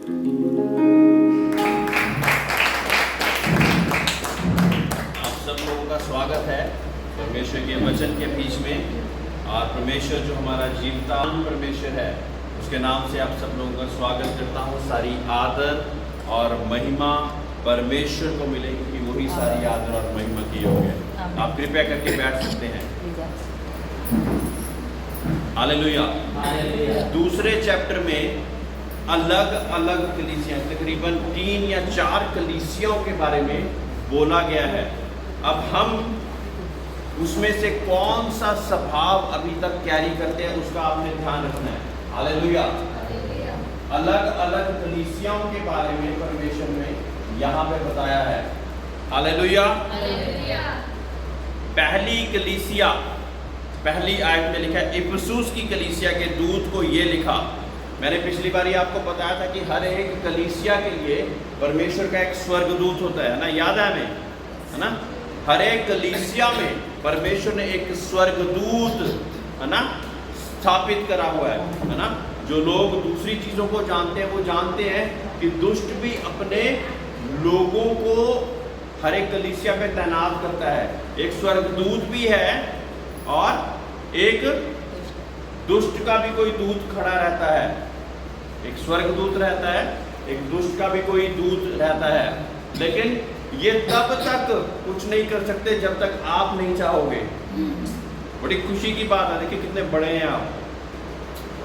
आप सब लोगों का स्वागत है परमेश्वर के वचन के बीच में। और परमेश्वर जो हमारा जीवता परमेश्वर है, उसके नाम से आप सब लोगों का स्वागत करता हूँ। सारी आदर और महिमा परमेश्वर को मिलेगी कि वही सारी आदर और महिमा की योग्य है। आप कृपया करके बैठ सकते हैं। हालेलुया। दूसरे चैप्टर में अलग अलग कलीसियां, तकरीबन 3 या 4 कलीसियों के बारे में बोला गया है। अब हम उसमें से कौन सा स्वभाव अभी तक कैरी करते हैं उसका आपने ध्यान रखना है। हालेलुया। अलग अलग कलीसियाओं के बारे में परमेश्वर ने यहाँ पे बताया है। हालेलुया। पहली कलीसिया, पहली आयत में लिखा है, इफिसुस की कलीसिया के दूत को ये लिखा। मैंने पिछली बार ही आपको बताया था कि हर एक कलीसिया के लिए परमेश्वर का एक स्वर्गदूत होता है ना, याद है हमें, है ना। हर एक कलीसिया में परमेश्वर ने एक स्वर्गदूत, है ना, स्थापित करा हुआ है ना। जो लोग दूसरी चीजों को जानते हैं वो जानते हैं कि दुष्ट भी अपने लोगों को हर एक कलीसिया पे तैनात करता है। एक स्वर्गदूत भी है और एक दुष्ट का भी कोई दूत खड़ा रहता है। एक स्वर्गदूत रहता है, एक दुष्ट का भी कोई दूत रहता है। लेकिन ये तब तक कुछ नहीं कर सकते जब तक आप नहीं चाहोगे। बड़ी खुशी की बात है, देखिए कितने बड़े हैं आप।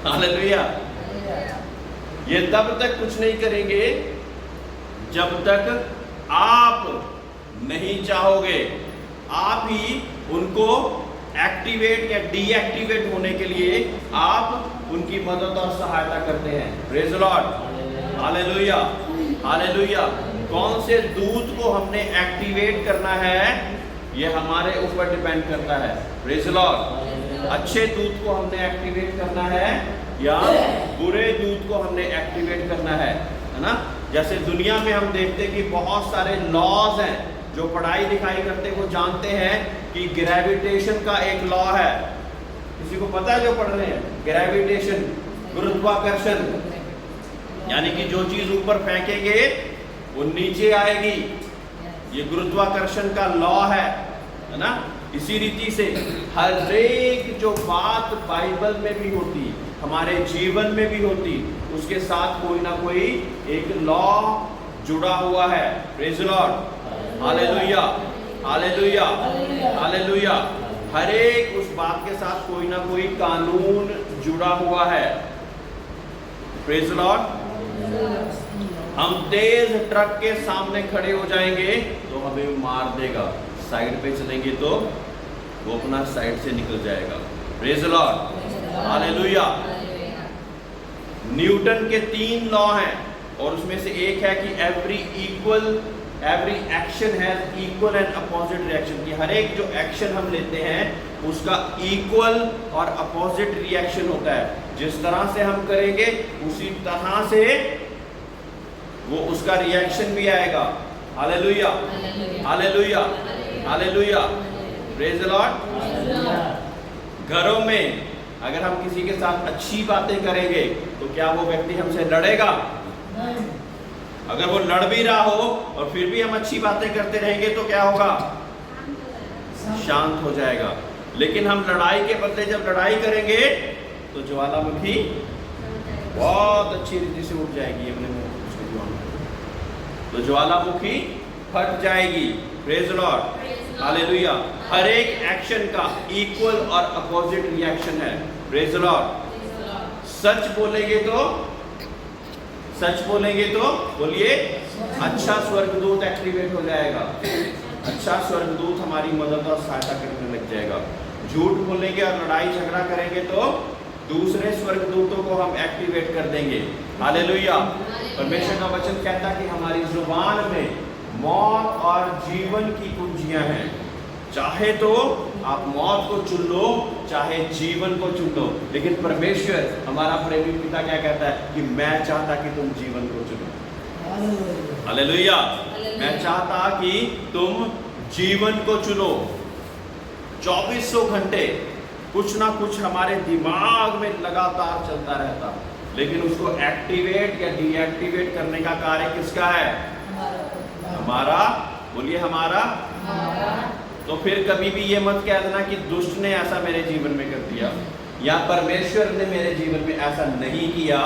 हालेलुया। ये तब तक कुछ नहीं करेंगे जब तक आप नहीं चाहोगे। आप ही उनको एक्टिवेट या डीएक्टिवेट होने के लिए आप उनकी मदद और सहायता करते हैं। Praise the Lord. Hallelujah. Hallelujah. कौन से दूत को हमने एक्टिवेट करना है ये हमारे ऊपर डिपेंड करता है। Praise the Lord. अच्छे दूत को हमने एक्टिवेट करना है या बुरे दूत को हमने एक्टिवेट करना है ना। जैसे दुनिया में हम देखते हैं कि बहुत सारे लॉज हैं। जो पढ़ाई लिखाई करते हैं वो जानते हैं कि ग्रेविटेशन का एक लॉ है। किसी को पता है जो पढ़ रहे हैं? ग्रेविटेशन, गुरुत्वाकर्षण, यानी कि जो चीज ऊपर फेंकेंगे वो नीचे आएगी। ये गुरुत्वाकर्षण का लॉ है ना। इसी रीति से हर एक जो बात बाइबल में भी होती, हमारे जीवन में भी होती, उसके साथ कोई ना कोई एक लॉ जुड़ा हुआ है। Praise the Lord. Hallelujah. Hallelujah. Hallelujah. हर एक उस बात के साथ कोई ना कोई कानून जुड़ा हुआ है। Praise the Lord. हम तेज ट्रक के सामने खड़े हो जाएंगे तो हमें मार देगा, साइड पे चलेंगे तो वो अपना साइड से निकल जाएगा। Praise the Lord. Hallelujah. Newton के 3 लॉ हैं और उसमें से एक है कि every action has equal and opposite reaction. की हर एक जो एक्शन हम लेते हैं उसका इक्वल और अपोजिट रिएक्शन होता है। जिस तरह से हम करेंगे उसी तरह से वो उसका रिएक्शन भी आएगा। Hallelujah. Hallelujah. Hallelujah. Praise the Lord. घरों में अगर हम किसी के साथ अच्छी बातें करेंगे तो क्या वो व्यक्ति हमसे लड़ेगा? अगर वो लड़ भी रहा हो और फिर भी हम अच्छी बातें करते रहेंगे तो क्या होगा? शांत हो जाएगा। लेकिन हम लड़ाई के बदले जब लड़ाई करेंगे तो ज्वालामुखी बहुत अच्छी रीति से उठ जाएगी। अपने तो ज्वालामुखी फट जाएगी। Praise the Lord. हालेलुया। हर एक एक्शन का इक्वल और अपोजिट रिएक्शन है। Praise the Lord. सच बोलेंगे तो बोलिए अच्छा स्वर्गदूत एक्टिवेट हो जाएगा। अच्छा स्वर्गदूत हमारी मदद और सहायता करने लग जाएगा। झूठ बोलेंगे और लड़ाई झगड़ा करेंगे तो दूसरे स्वर्गदूतों को हम एक्टिवेट कर देंगे। हालेलुया। परमेश्वर का वचन कहता है कि हमारी जुबान में मौत और जीवन की कुंजियां हैं। चाहे तो आप मौत को चुन लो, चाहे जीवन को चुन लो, लेकिन परमेश्वर हमारा प्रेमी पिता क्या कहता है कि मैं चाहता कि तुम जीवन को चुनो। हालेलुया। मैं चाहता कि तुम जीवन को चुनो। 2400 घंटे कुछ ना कुछ हमारे दिमाग में लगातार चलता रहता, लेकिन उसको एक्टिवेट या डीएक्टिवेट करने का कार्य किसका है? हमारा। बोलिए हमारा। तो फिर कभी भी ये मत कह देना कि दुष्ट ने ऐसा मेरे जीवन में कर दिया या परमेश्वर ने मेरे जीवन में ऐसा नहीं किया।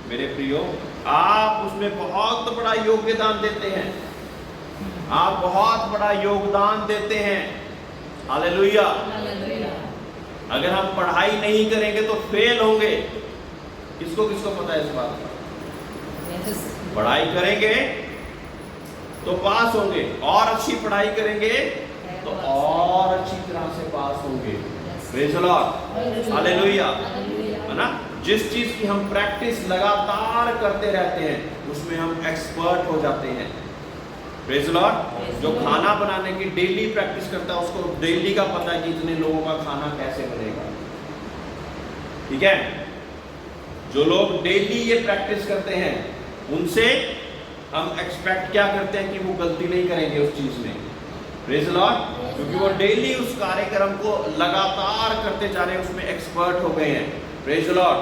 मेरे प्रियो, आप उसमें बहुत बड़ा योगदान देते हैं, आप बहुत बड़ा योगदान देते हैं। हालेलुया। अगर हम पढ़ाई नहीं करेंगे तो फेल होंगे। किसको किसको पता है इस बात का? पढ़ाई करेंगे तो पास होंगे, और अच्छी पढ़ाई करेंगे तो और अच्छी तरह से पास होंगे। Praise the Lord. हालेलुया। है ना? जिस चीज की हम प्रैक्टिस लगातार करते रहते हैं उसमें हम एक्सपर्ट हो जाते हैं। Praise the Lord. जो खाना बनाने की डेली प्रैक्टिस करता है उसको डेली का पता है कि इतने लोगों का खाना कैसे बनेगा। ठीक है? जो लोग डेली ये प्रैक्टिस करते हैं उनसे हम एक्सपेक्ट क्या करते हैं कि वो गलती नहीं करेंगे उस चीज में। Praise the Lord. क्योंकि वो डेली उस कार्यक्रम को लगातार करते जा रहे हैं, उसमें एक्सपर्ट हो गए हैं। Praise the Lord.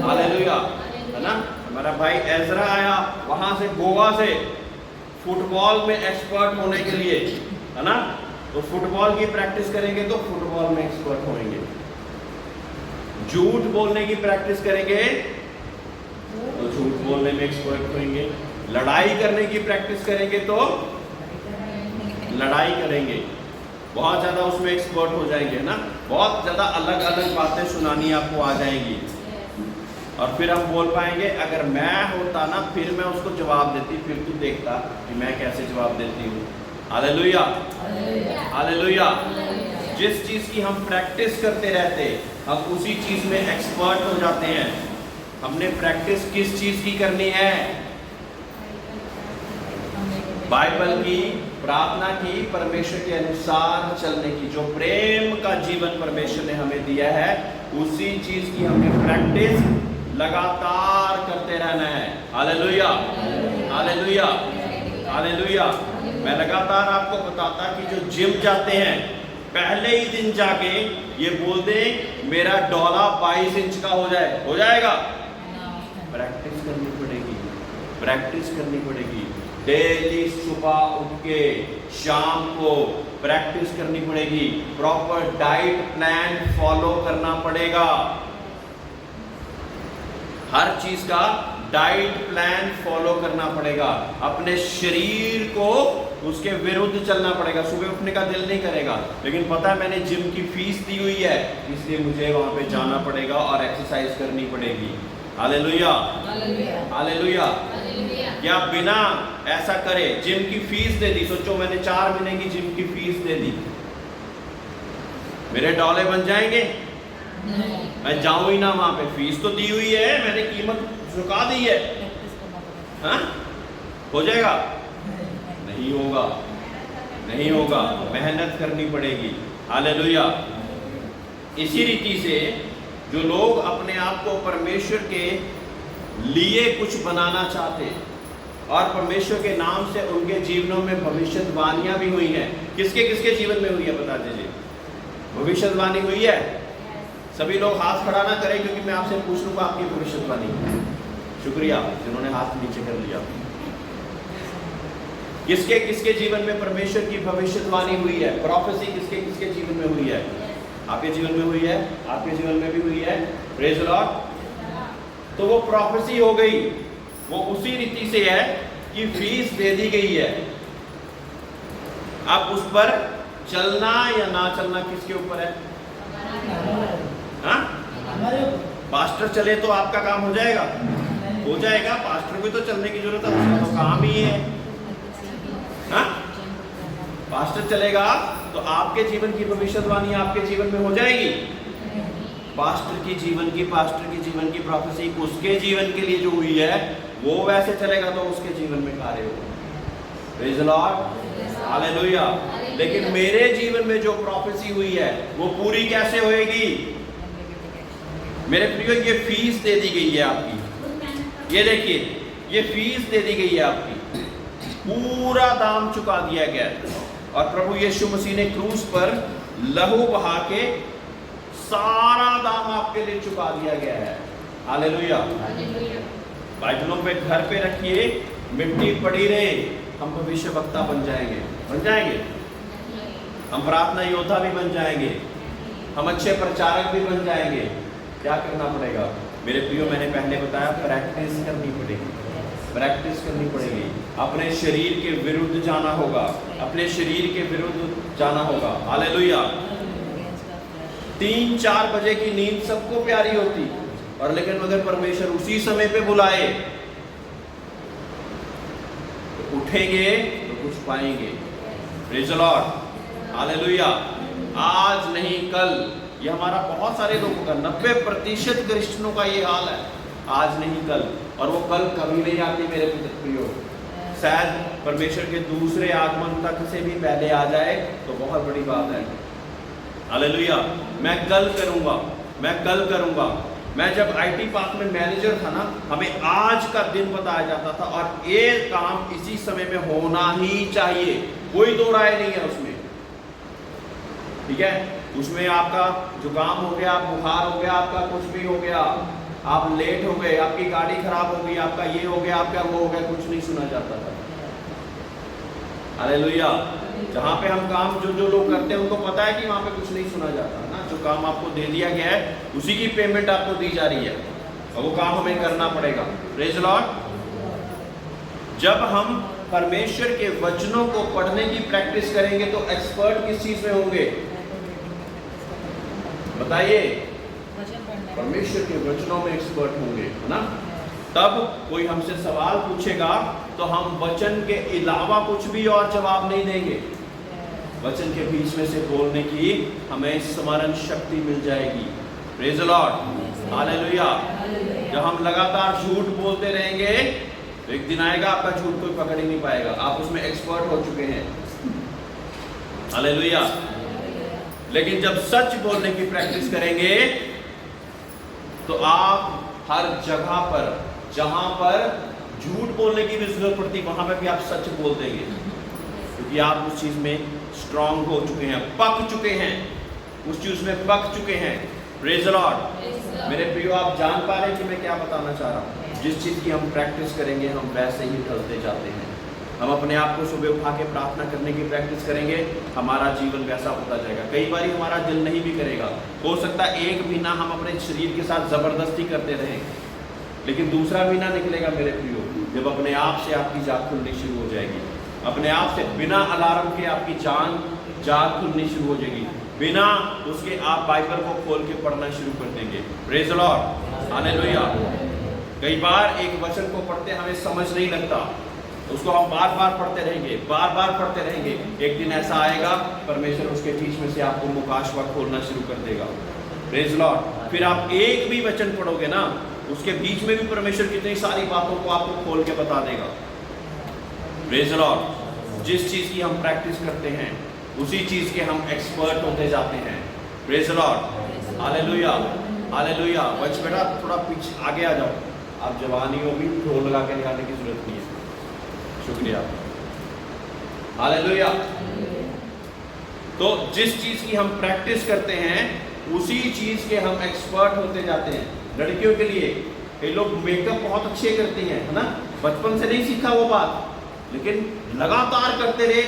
हालेलुया। है ना? हमारा भाई एजरा आया वहां से, गोवा से, फुटबॉल में एक्सपर्ट होने के लिए। है ना? तो फुटबॉल की प्रैक्टिस करेंगे तो फुटबॉल में एक्सपर्ट होंगे। झूठ बोलने की प्रैक्टिस करेंगे तो झूठ बोलने में एक्सपर्ट होंगे। लड़ाई करने की प्रैक्टिस करेंगे तो लड़ाई करेंगे, बहुत ज्यादा उसमें एक्सपर्ट हो जाएंगे। ना? बहुत ज्यादा अलग अलग बातें सुनानी आपको आ जाएंगी और फिर हम बोल पाएंगे अगर मैं होता ना फिर मैं उसको जवाब देती, फिर तू देखता कि मैं कैसे जवाब देती हूँ। हालेलुया। हालेलुया। जिस चीज की हम प्रैक्टिस करते रहते हम उसी चीज में एक्सपर्ट हो जाते हैं। हमने प्रैक्टिस किस चीज की करनी है? बाइबल की, प्रार्थना की, परमेश्वर के अनुसार चलने की। जो प्रेम का जीवन परमेश्वर ने हमें दिया है उसी चीज की हमने प्रैक्टिस लगातार करते रहना है। हालेलुया। हालेलुया। हालेलुया। मैं लगातार आपको बताता कि जो जिम जाते हैं पहले ही दिन जाके ये बोल दे मेरा डोला 22 इंच का हो जाए, हो जाएगा? प्रैक्टिस करनी पड़ेगी, प्रैक्टिस करनी पड़ेगी। डेली सुबह उठ के शाम को प्रैक्टिस करनी पड़ेगी। प्रॉपर डाइट प्लान फॉलो करना पड़ेगा। हर चीज का डाइट प्लान फॉलो करना पड़ेगा। अपने शरीर को उसके विरुद्ध चलना पड़ेगा। सुबह उठने का दिल नहीं करेगा, लेकिन पता है मैंने जिम की फीस दी हुई है इसलिए मुझे वहां पे जाना पड़ेगा और एक्सरसाइज करनी पड़ेगी। हालेलुया। हालेलुया। क्या बिना ऐसा करे जिम की फीस दे दी, सोचो मैंने 4 महीने की जिम की फीस दे दी, मेरे डॉले बन जाएंगे? मैं जाऊं ही ना वहां पे। फीस तो दी हुई है, मैंने कीमत चुका दी है। हाँ? हो जाएगा? नहीं होगा, नहीं होगा। मेहनत करनी पड़ेगी। हालेलुया। इसी रीति से जो लोग अपने आप को परमेश्वर के लिए कुछ बनाना चाहते और परमेश्वर के नाम से उनके जीवनों में भविष्यवाणियां भी हुई हैं। किसके किसके जीवन में हुई है बता दीजिए? भविष्यवाणी हुई है? सभी लोग हाथ खड़ा ना करें क्योंकि मैं आपसे पूछ लूंगा आपकी भविष्यवाणी। शुक्रिया जिन्होंने हाथ नीचे कर लिया। किसके किसके जीवन में परमेश्वर की भविष्यवाणी हुई है? प्रोफेसी किसके किसके जीवन में हुई है? आपके जीवन में हुई है, आपके जीवन में भी हुई है। Praise the Lord. तो वो प्रोफेसी हो गई, वो उसी रीति से है कि फीस दे दी गई है। अब उस पर चलना या ना चलना किसके ऊपर है? हाँ? पास्टर चले तो आपका काम हो जाएगा? हो जाएगा। पास्टर को तो चलने की जरूरत है, उसका तो काम ही है। हाँ? पास्टर चलेगा तो आपके जीवन की भविष्यवाणी आपके जीवन में हो जाएगी। पास्टर की जीवन की प्रोफेसी उसके जीवन के लिए जो हुई है वो वैसे चलेगा तो उसके जीवन में कार्य होगा। Praise the Lord. हालेलुया। लेकिन मेरे जीवन में जो प्रोफेसी हुई है वो पूरी कैसे होएगी? मेरे प्रियो, ये फीस दे दी गई है आपकी। ये देखिए, ये फीस दे दी गई है आपकी, पूरा दाम चुका दिया गया है। और प्रभु यीशु मसीह ने क्रूस पर लहू बहा के सारा दाम आपके लिए चुका दिया गया है। हालेलुया। बाइबलों पे घर पे रखिए, मिट्टी पड़ी रहे, हम भविष्य वक्ता बन जाएंगे। बन जाएंगे, हम प्रार्थना योद्धा भी बन जाएंगे, हम अच्छे प्रचारक भी बन जाएंगे। क्या करना पड़ेगा मेरे प्रियो? मैंने पहले बताया, प्रैक्टिस करनी पड़ेगी, प्रैक्टिस करनी पड़ेगी। अपने शरीर के विरुद्ध जाना होगा, अपने शरीर के विरुद्ध जाना होगा। हालेलुया। 3-4 बजे की नींद सबको प्यारी होती, और लेकिन अगर परमेश्वर उसी समय पे बुलाए तो उठेंगे तो कुछ पाएंगे। Praise the Lord. हालेलुया। आज नहीं कल, ये हमारा बहुत सारे लोगों का 90% क्रिश्चियनों का ये हाल है, आज नहीं कल। और वो कल कभी नहीं आती मेरे प्रियो। शायद परमेश्वर के दूसरे आगमन तक से भी पहले आ जाए तो बहुत बड़ी बात है। हालेलुया। मैं कल करूंगा, मैं कल करूंगा। मैं जब IT पार्क में मैनेजर था ना, हमें आज का दिन बताया जाता था, और ये काम इसी समय में होना ही चाहिए, कोई दो राय नहीं है उसमें। ठीक है, उसमें आपका जुकाम हो गया, बुखार हो गया, आपका कुछ भी हो गया, आप लेट हो गए, आपकी गाड़ी खराब हो गई, आपका ये हो गया, आपका वो हो गया, कुछ नहीं सुना जाता था। हालेलुया। जहाँ पे हम काम जो लोग करते हैं उनको पता है कि वहाँ पे कुछ नहीं सुना जाता ना। जो काम आपको दे दिया गया है उसी की पेमेंट आपको दी जा रही है, और वो काम हमें करना पड़ेगा। Praise the Lord. जब हम परमेश्वर के वचनों को पढ़ने की प्रैक्टिस करेंगे तो एक्सपर्ट किस चीज में होंगे? बताइए। परमेश्वर के वचनों में एक्सपर्ट होंगे, है ना। तब कोई हमसे सवाल पूछेगा तो हम वचन के अलावा कुछ भी और जवाब नहीं देंगे। वचन के बीच में से बोलने की हमें स्मरण शक्ति मिल जाएगी। Praise the Lord. हालेलुया। जब हम लगातार झूठ बोलते रहेंगे तो एक दिन आएगा आपका झूठ कोई पकड़ ही नहीं पाएगा, आप उसमें एक्सपर्ट हो चुके हैं। हालेलुया। लेकिन जब सच बोलने की प्रैक्टिस करेंगे तो आप हर जगह पर जहां पर झूठ बोलने की भी जरूरत पड़ती वहां पर भी आप सच बोल देंगे, क्योंकि आप उस चीज में स्ट्रांग हो चुके हैं, पक चुके हैं, उस चीज में पक चुके हैं। Praise the Lord. मेरे प्रियो, आप जान पा रहे हैं कि मैं क्या बताना चाह रहा हूँ? जिस चीज की हम प्रैक्टिस करेंगे हम वैसे ही ढलते जाते हैं। हम अपने आप को सुबह उठा के प्रार्थना करने की प्रैक्टिस करेंगे, हमारा जीवन वैसा होता जाएगा। कई बार हमारा दिल नहीं भी करेगा, हो सकता है एक महीना हम अपने शरीर के साथ जबरदस्ती करते रहें, लेकिन दूसरा महीना निकलेगा मेरे प्रियो जब अपने आप से आपकी जाग खुलनी शुरू हो जाएगी। अपने आप से बिना अलार्म के आपकी जाग खुलनी शुरू हो जाएगी, बिना उसके आप बाइबल को खोल के पढ़ना शुरू कर देंगे। Praise the Lord. हालेलुया। कई बार एक वचन को पढ़ते हमें समझ नहीं लगता, उसको हम बार बार पढ़ते रहेंगे, बार बार पढ़ते रहेंगे। एक दिन ऐसा आएगा परमेश्वर उसके बीच में से आपको मुकाशवा खोलना शुरू कर देगा। Praise the Lord. फिर आप एक भी वचन पढ़ोगे ना, उसके बीच में भी परमेश्वर कितनी सारी बातों को आपको खोल के बता देगा। Praise the Lord. जिस चीज की हम प्रैक्टिस करते हैं उसी चीज के हम एक्सपर्ट होते जाते हैं। Praise the Lord. Hallelujah. Hallelujah. बच बेटा थोड़ा पीछे आगे आ जाओ, आप जवानी हो भी ढोल लगा के निकालने की जरूरत नहीं है। शुक्रिया। हालेलुया। तो जिस चीज की हम प्रैक्टिस करते हैं उसी चीज के हम एक्सपर्ट होते जाते हैं। लड़कियों के लिए कई लोग मेकअप बहुत अच्छे करती हैं, है ना, बचपन से नहीं सीखा वो बात, लेकिन लगातार करते रहे,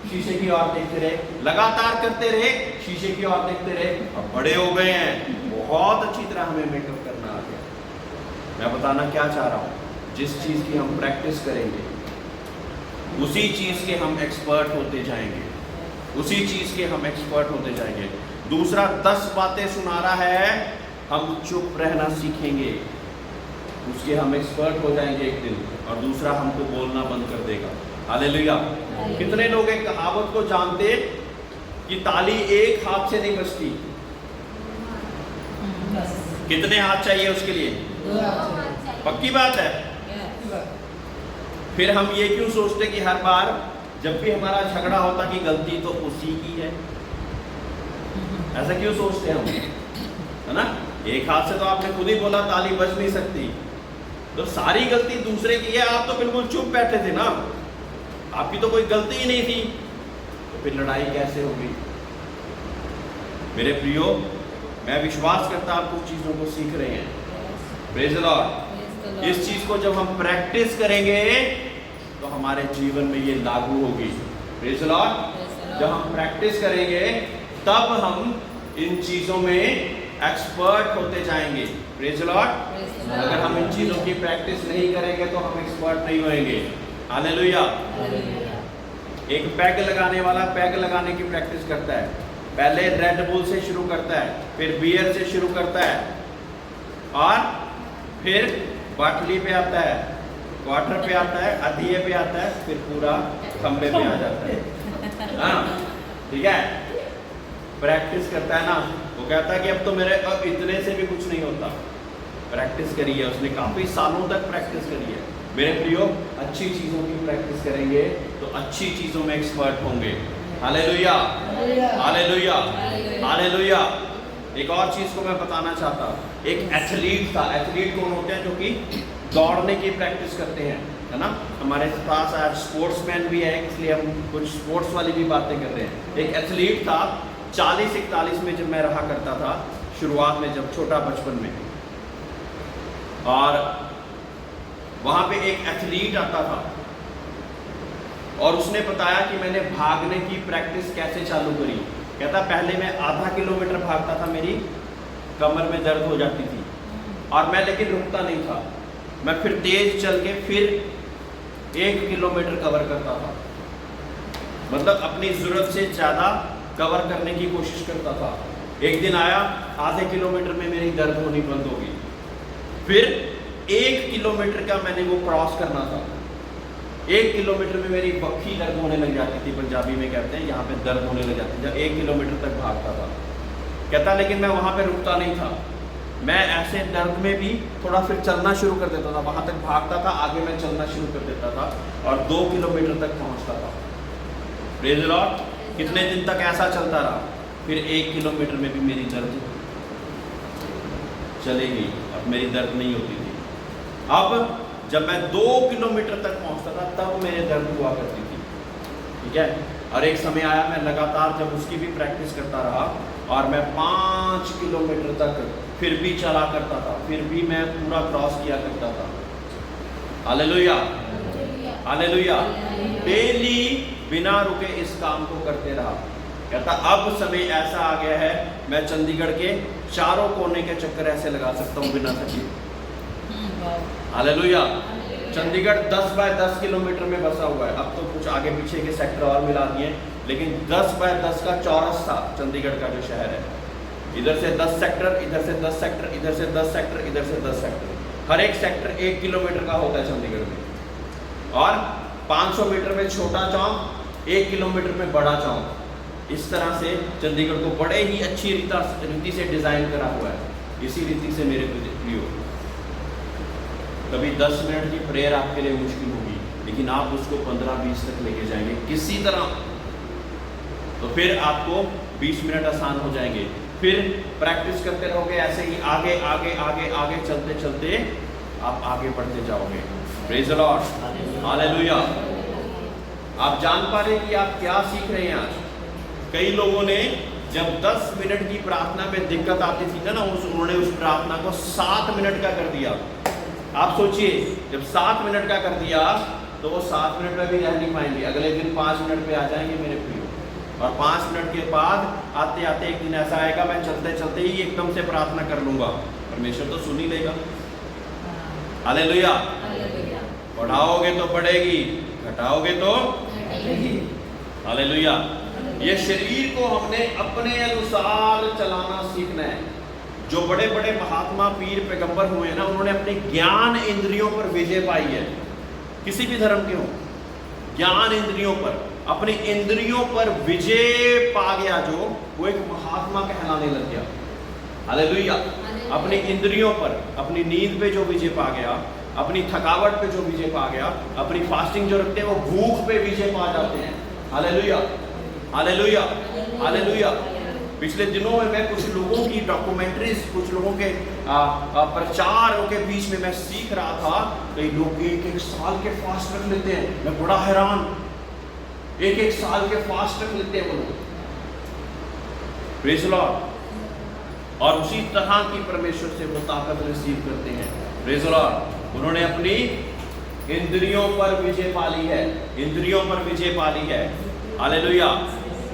शीशे की ओर देखते रहे, लगातार करते रहे, शीशे की ओर देखते रहे, अब बड़े हो गए हैं, बहुत अच्छी तरह हमें मेकअप करना आ गया। मैं बताना क्या चाह रहा हूँ, जिस चीज की हम प्रैक्टिस करेंगे उसी चीज के हम एक्सपर्ट होते जाएंगे, उसी चीज के हम एक्सपर्ट होते जाएंगे। दूसरा 10 बातें सुना रहा है, हम चुप रहना सीखेंगे, उसके हम एक्सपर्ट हो जाएंगे एक दिन, और दूसरा हमको बोलना बंद कर देगा। हालेलुया। कितने लोग एक कहावत को जानते कि ताली एक हाथ से नहीं बजती? कितने हाथ चाहिए उसके लिए? पक्की बात है। फिर हम ये क्यों सोचते कि हर बार जब भी हमारा झगड़ा होता कि गलती तो उसी की है? ऐसा क्यों सोचते हैं हम, है ना? एक हाथ से तो आपने खुद ही बोला ताली बज नहीं सकती, तो सारी गलती दूसरे की है। आप तो बिल्कुल चुप बैठे थे ना, आपकी तो कोई गलती ही नहीं थी, तो फिर लड़ाई कैसे होगी? मेरे प्रियो, मैं विश्वास करता आप कुछ चीजों को सीख रहे हैं, प्रेज द लॉर्ड। इस चीज को जब हम प्रैक्टिस करेंगे तो हमारे जीवन में ये लागू होगी। Praise the Lord. जब हम प्रैक्टिस करेंगे तब हम इन चीजों में एक्सपर्ट होते जाएंगे। Praise the Lord. अगर हम इन चीजों की प्रैक्टिस नहीं करेंगे तो हम एक्सपर्ट नहीं होंगे। हालेलुया। एक पैग लगाने वाला पैग लगाने की प्रैक्टिस करता है। पहले रेड बुल से शुरू करता है, फिर बियर से शुरू करता है, और फिर बाटली पे आता है, क्वार्टर पे आता है, अधिये पे आता है, फिर पूरा खंबे पे आ जाता है। हाँ, ठीक है। प्रैक्टिस करता है ना। वो कहता है कि अब तो मेरे अब इतने से भी कुछ नहीं होता। प्रैक्टिस करी है उसने, काफी सालों तक प्रैक्टिस करी है। मेरे प्रियो, अच्छी चीजों की प्रैक्टिस करेंगे तो अच्छी चीजों में एक्सपर्ट होंगे। Hallelujah, hallelujah, hallelujah. एक और चीज को मैं बताना चाहता हूँ। एक एथलीट था। एथलीट कौन होते हैं? जो कि दौड़ने की प्रैक्टिस करते हैं, है ना। हमारे पास आज स्पोर्ट्समैन भी है, इसलिए हम कुछ स्पोर्ट्स वाली भी बातें कर रहे हैं। एक एथलीट था। 40-41 में जब मैं रहा करता था, शुरुआत में, जब छोटा बचपन में, और वहां पे एक एथलीट आता था और उसने बताया कि मैंने भागने की प्रैक्टिस कैसे चालू करी। कहता पहले मैं आधा किलोमीटर भागता था, मेरी कमर में दर्द हो जाती थी, और मैं लेकिन रुकता नहीं था। मैं फिर तेज चल के फिर 1 किलोमीटर कवर करता था। मतलब अपनी जरूरत से ज़्यादा कवर करने की कोशिश करता था। एक दिन आया, आधे किलोमीटर में मेरी दर्द होनी बंद हो गई। फिर 1 किलोमीटर का मैंने वो क्रॉस करना था। 1 किलोमीटर में मेरी बक्खी दर्द होने लग जाती थी, पंजाबी में कहते हैं, यहाँ पे दर्द होने लग जाती थी जब 1 किलोमीटर तक भागता था। कहता लेकिन मैं वहाँ पे रुकता नहीं था। मैं ऐसे दर्द में भी थोड़ा फिर चलना शुरू कर देता था। वहाँ तक भागता था, आगे मैं चलना शुरू कर देता था, और 2 किलोमीटर तक पहुँचता था। Praise the Lord. कितने दिन तक ऐसा चलता रहा। फिर 1 किलोमीटर में भी मेरी दर्द चली गई, अब मेरी दर्द नहीं होती थी। अब जब मैं 2 किलोमीटर तक पहुंचता था तब मेरे दर्द हुआ करती थी, ठीक है। और एक समय आया, मैं लगातार जब उसकी भी प्रैक्टिस करता रहा, और मैं 5 किलोमीटर तक फिर भी चला करता था, फिर भी मैं पूरा क्रॉस किया करता था। Hallelujah, hallelujah. डेली बिना रुके इस काम को करते रहा। कहता अब समय ऐसा आ गया है, मैं चंडीगढ़ के चारों कोने के चक्कर ऐसे लगा सकता हूँ बिना थके। हालेलुया। चंडीगढ़ 10 बाय 10 किलोमीटर में बसा हुआ है। अब तो कुछ आगे पीछे के सेक्टर और मिला दिए, लेकिन 10 बाय 10 का चौरस था चंडीगढ़ का जो शहर है। इधर से 10 सेक्टर, इधर से 10 सेक्टर, इधर से 10 सेक्टर, इधर से 10 सेक्टर। हर एक सेक्टर 1 किलोमीटर का होता है चंडीगढ़ में। और 500 मीटर में छोटा चौक, 1 किलोमीटर में बड़ा चौक। इस तरह से चंडीगढ़ को बड़े ही अच्छी रीति से डिज़ाइन करा हुआ है। इसी रीति से मेरे प्रियो, कभी 10 मिनट की प्रेयर आपके लिए मुश्किल होगी, लेकिन आप उसको 15-20 तक लेके जाएंगे किसी तरह, तो फिर आपको 20 मिनट आसान हो जाएंगे। फिर प्रैक्टिस करते रहोगे ऐसे ही, आगे आगे आगे आगे चलते चलते आप आगे बढ़ते जाओगे। Praise the Lord, hallelujah. आप जान पा रहे कि आप क्या सीख रहे हैं आज। कई लोगों ने जब 10 मिनट की प्रार्थना में दिक्कत आती थी ना, उन्होंने उस प्रार्थना को 7 मिनट का कर दिया। आप सोचिए, जब 7 मिनट का कर दिया तो वो 7 मिनट में भी रह नहीं पाएंगे, अगले दिन 5 मिनट पे आ जाएंगे मेरे प्रियो। और 5 मिनट के बाद आते आते एक दिन ऐसा आएगा, मैं चलते चलते ही एकदम से प्रार्थना कर लूँगा, परमेश्वर तो सुन ही लेगा। हालेलुया। बढ़ाओगे तो बढ़ेगी, घटाओगे तो हालेलुया। ये शरीर को हमने अपने अनुसार चलाना सीखना है। जो बड़े बड़े महात्मा पीर पैगंबर हुए ना, उन्होंने अपने ज्ञान इंद्रियों पर विजय पाई है। किसी भी धर्म के हो, ज्ञान इंद्रियों पर, अपनी इंद्रियों पर विजय पा गया जो, वो एक महात्मा कहलाने लग गया। हालेलुया। अपनी इंद्रियों पर, अपनी नींद पे जो विजय पा गया, अपनी थकावट पे जो विजय पा गया, अपनी फास्टिंग जो रखते हैं वो भूख पे विजय पा जाते हैं। Hallelujah, hallelujah, hallelujah. पिछले दिनों में मैं कुछ लोगों की डॉक्यूमेंट्रीज, कुछ लोगों के प्रचारों के बीच में मैं सीख रहा था। कई लोग 1-1 साल के फास्ट रख लेते हैं, मैं बड़ा हैरान। 1-1 साल के फास्ट रख लेते हैं वो लोग। Praise the Lord. और उसी तरह की परमेश्वर से वो ताकत रिसीव करते हैं। Praise the Lord. उन्होंने अपनी इंद्रियों पर विजय पाली है, इंद्रियों पर विजय पाली है। हालेलुया।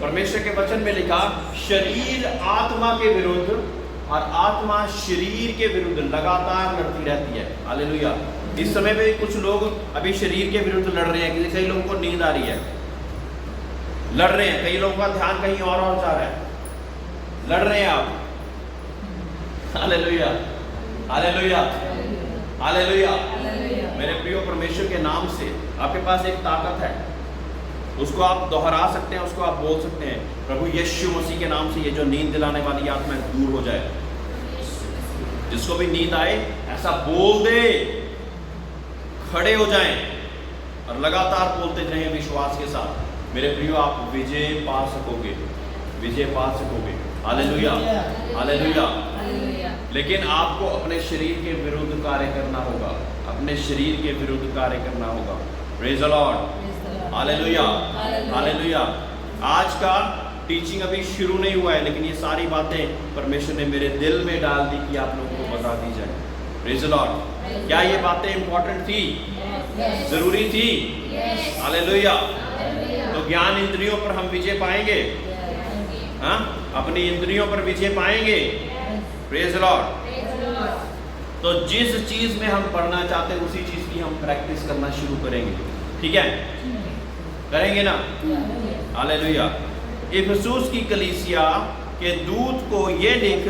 परमेश्वर के वचन में लिखा, शरीर आत्मा के विरुद्ध और आत्मा शरीर के विरुद्ध लगातार लड़ती रहती है। हालेलुया। इस समय पे कुछ लोग अभी शरीर के विरुद्ध लड़ रहे हैं। कई लोगों को नींद आ रही है, लड़ रहे हैं। कई लोगों का ध्यान कहीं और जा रहा है, लड़ रहे हैं आप। Hallelujah, hallelujah, hallelujah. मेरे प्रिय, परमेश्वर के नाम से आपके पास एक ताकत है, उसको आप दोहरा सकते हैं, उसको आप बोल सकते हैं, प्रभु यीशु मसीह के नाम से ये जो नींद दिलाने वाली आत्मा दूर हो जाए। जिसको भी नींद आए ऐसा बोल दे, खड़े हो जाएं और लगातार बोलते रहें विश्वास के साथ। मेरे प्रियो, आप विजय पा सकोगे, विजय पा सकोगे। Hallelujah, hallelujah. लेकिन आपको अपने शरीर के विरुद्ध कार्य करना होगा, अपने शरीर के विरुद्ध कार्य करना होगा। Praise the Lord, hallelujah, hallelujah. आज का टीचिंग अभी शुरू नहीं हुआ है, लेकिन ये सारी बातें परमेश्वर ने मेरे दिल में डाल दी कि आप लोगों को बता दी जाए। Praise the Lord. क्या ये बातें इंपॉर्टेंट थी? जरूरी थी? हालेलुया। तो ज्ञान इंद्रियों पर हम विजय पाएंगे, हाँ, अपनी इंद्रियों पर विजय पाएंगे। Praise the Lord. तो जिस चीज में हम पढ़ना चाहते हैं उसी चीज की हम प्रैक्टिस करना शुरू करेंगे। ठीक है, करेंगे ना? हालेलुया। इफिसुस की कलीसिया के दूत को ये लिख,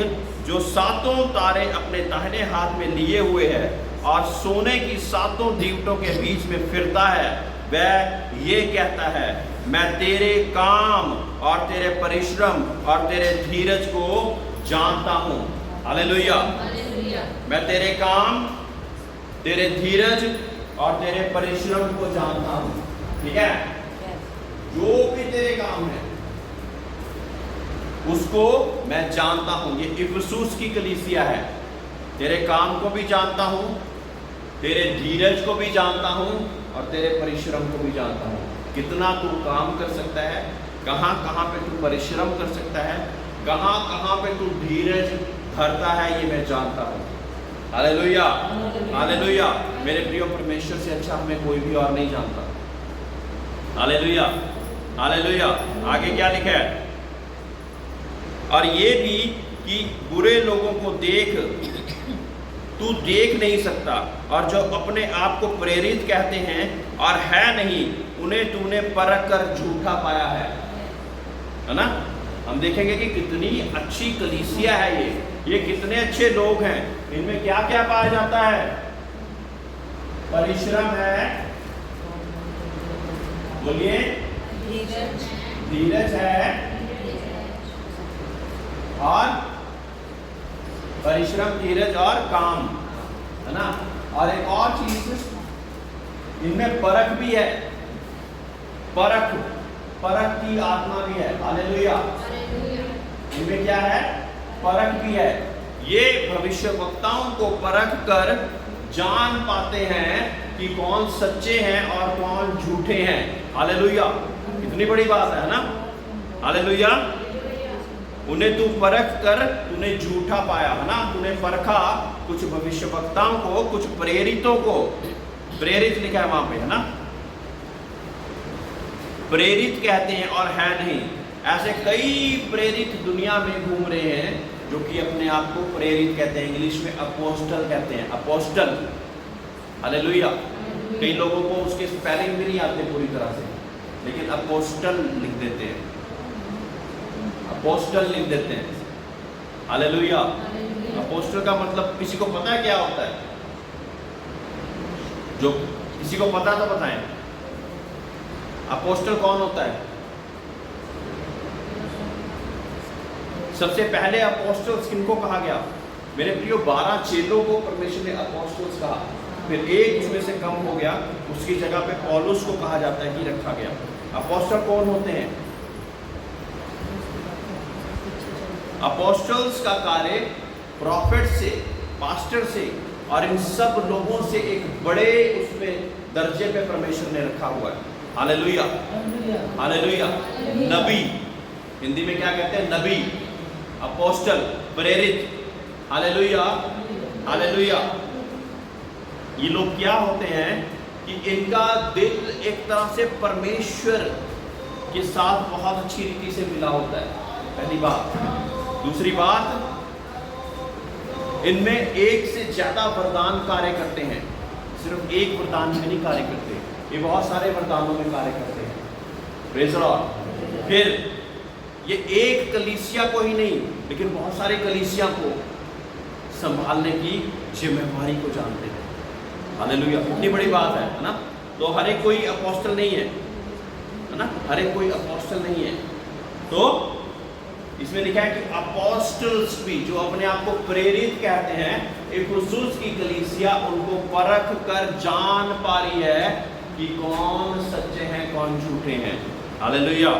जो सातों तारे अपने दाहिने हाथ में लिए हुए है और सोने की सातों दीवटों के बीच में फिरता है, वह ये कहता है, मैं तेरे काम और तेरे परिश्रम और तेरे धीरज को जानता हूँ। हालेलुया। मैं तेरे काम, तेरे धीरज और तेरे परिश्रम को जानता हूँ। ठीक है, जो भी तेरे काम है उसको मैं जानता हूँ। ये इफिसुस की कलीसिया है। तेरे काम को भी जानता हूँ, तेरे धीरज को भी जानता हूँ और तेरे परिश्रम को भी जानता हूँ। कितना तू काम कर सकता है, कहाँ कहाँ पे तू परिश्रम कर सकता है, कहाँ कहाँ पे तू धीरज धरता है, ये मैं जानता हूँ। Hallelujah, hallelujah. मेरे प्रिय, परमेश्वर से अच्छा हमें कोई भी और नहीं जानता। Hallelujah, hallelujah. आगे क्या लिखा है? और ये भी कि बुरे लोगों को तू देख नहीं सकता, और जो अपने आप को प्रेरित कहते हैं और है नहीं, उन्हें तूने परख कर झूठा पाया है ना? हम देखेंगे कि कितनी अच्छी कलीसिया है ये कितने अच्छे लोग हैं। इनमें क्या क्या पाया जाता है? परिश्रम है, बोलिए, धीरज है, और परिश्रम, धीरज और काम, है ना? और एक और चीज, इनमें परख भी है, परख की आत्मा भी है। हालेलुया। इनमें क्या है? परख भी है। ये भविष्यवक्ताओं को परख कर जान पाते हैं कि कौन सच्चे हैं और कौन झूठे हैं। हालेलुया। कितनी बड़ी बात है ना? हालेलुया। उन्हें तू परख कर तूने झूठा पाया, है ना? तूने परखा कुछ भविष्यवक्ताओं को, कुछ प्रेरितों को। प्रेरित लिखा है वहां पे, है ना? प्रेरित कहते हैं और है नहीं। ऐसे कई प्रेरित दुनिया में घूम रहे हैं जो कि अपने आप को प्रेरित कहते हैं। इंग्लिश में अपोस्टल कहते हैं, अपोस्टल। हालेलुया। कई लोगों को उसके स्पेलिंग भी नहीं आते पूरी तरह से, लेकिन अपोस्टल लिख देते हैं, अपोस्टल लिख देते हैं। हालेलुया। अपोस्टल का मतलब किसी को पता है क्या होता है? जो किसी को पता तो बताएं, अपोस्टल कौन होता है? सबसे पहले अपोस्टल्स किनको कहा गया? मेरे प्रियो, 12 चेलों को परमेश्वर ने अपोस्टल्स कहा, फिर एक उसमें से कम हो गया, उसकी जगह पे पौलुस को कहा जाता है कि रखा गया। अपोस्टल कौन होते हैं? अपोस्टल्स का कार्य प्रॉफिट से, पास्टर से और इन सब लोगों से एक बड़े उसमें दर्जे पे परमेश्वर ने रखा हुआ है। Hallelujah, hallelujah. नबी, हिंदी में क्या कहते हैं? नबी, अपोस्टल, प्रेरित। Hallelujah, hallelujah. ये लोग क्या होते हैं कि इनका दिल एक तरह से परमेश्वर के साथ बहुत अच्छी रीति से मिला होता है, पहली बात। दूसरी बात, इनमें एक से ज्यादा वरदान कार्य करते हैं, सिर्फ एक वरदान में नहीं कार्य करते, ये बहुत सारे वरदानों में कार्य करते हैं। Praise the Lord. फिर ये एक कलीसिया को ही नहीं लेकिन बहुत सारे कलीसिया को संभालने की जिम्मेवारी को जानते हैं। हालेलुया, कितनी बड़ी बात है ना। तो हर एक कोई अपोस्टल नहीं है ना, हर एक कोई अपोस्टल नहीं है। तो इसमें लिखा है कि अपोस्टल्स भी, जो अपने आप को प्रेरित कहते हैं, इफिसुस की कलीसिया उनको परख कर जान पा रही है कि कौन सच्चे हैं कौन झूठे हैं। हालेलुया।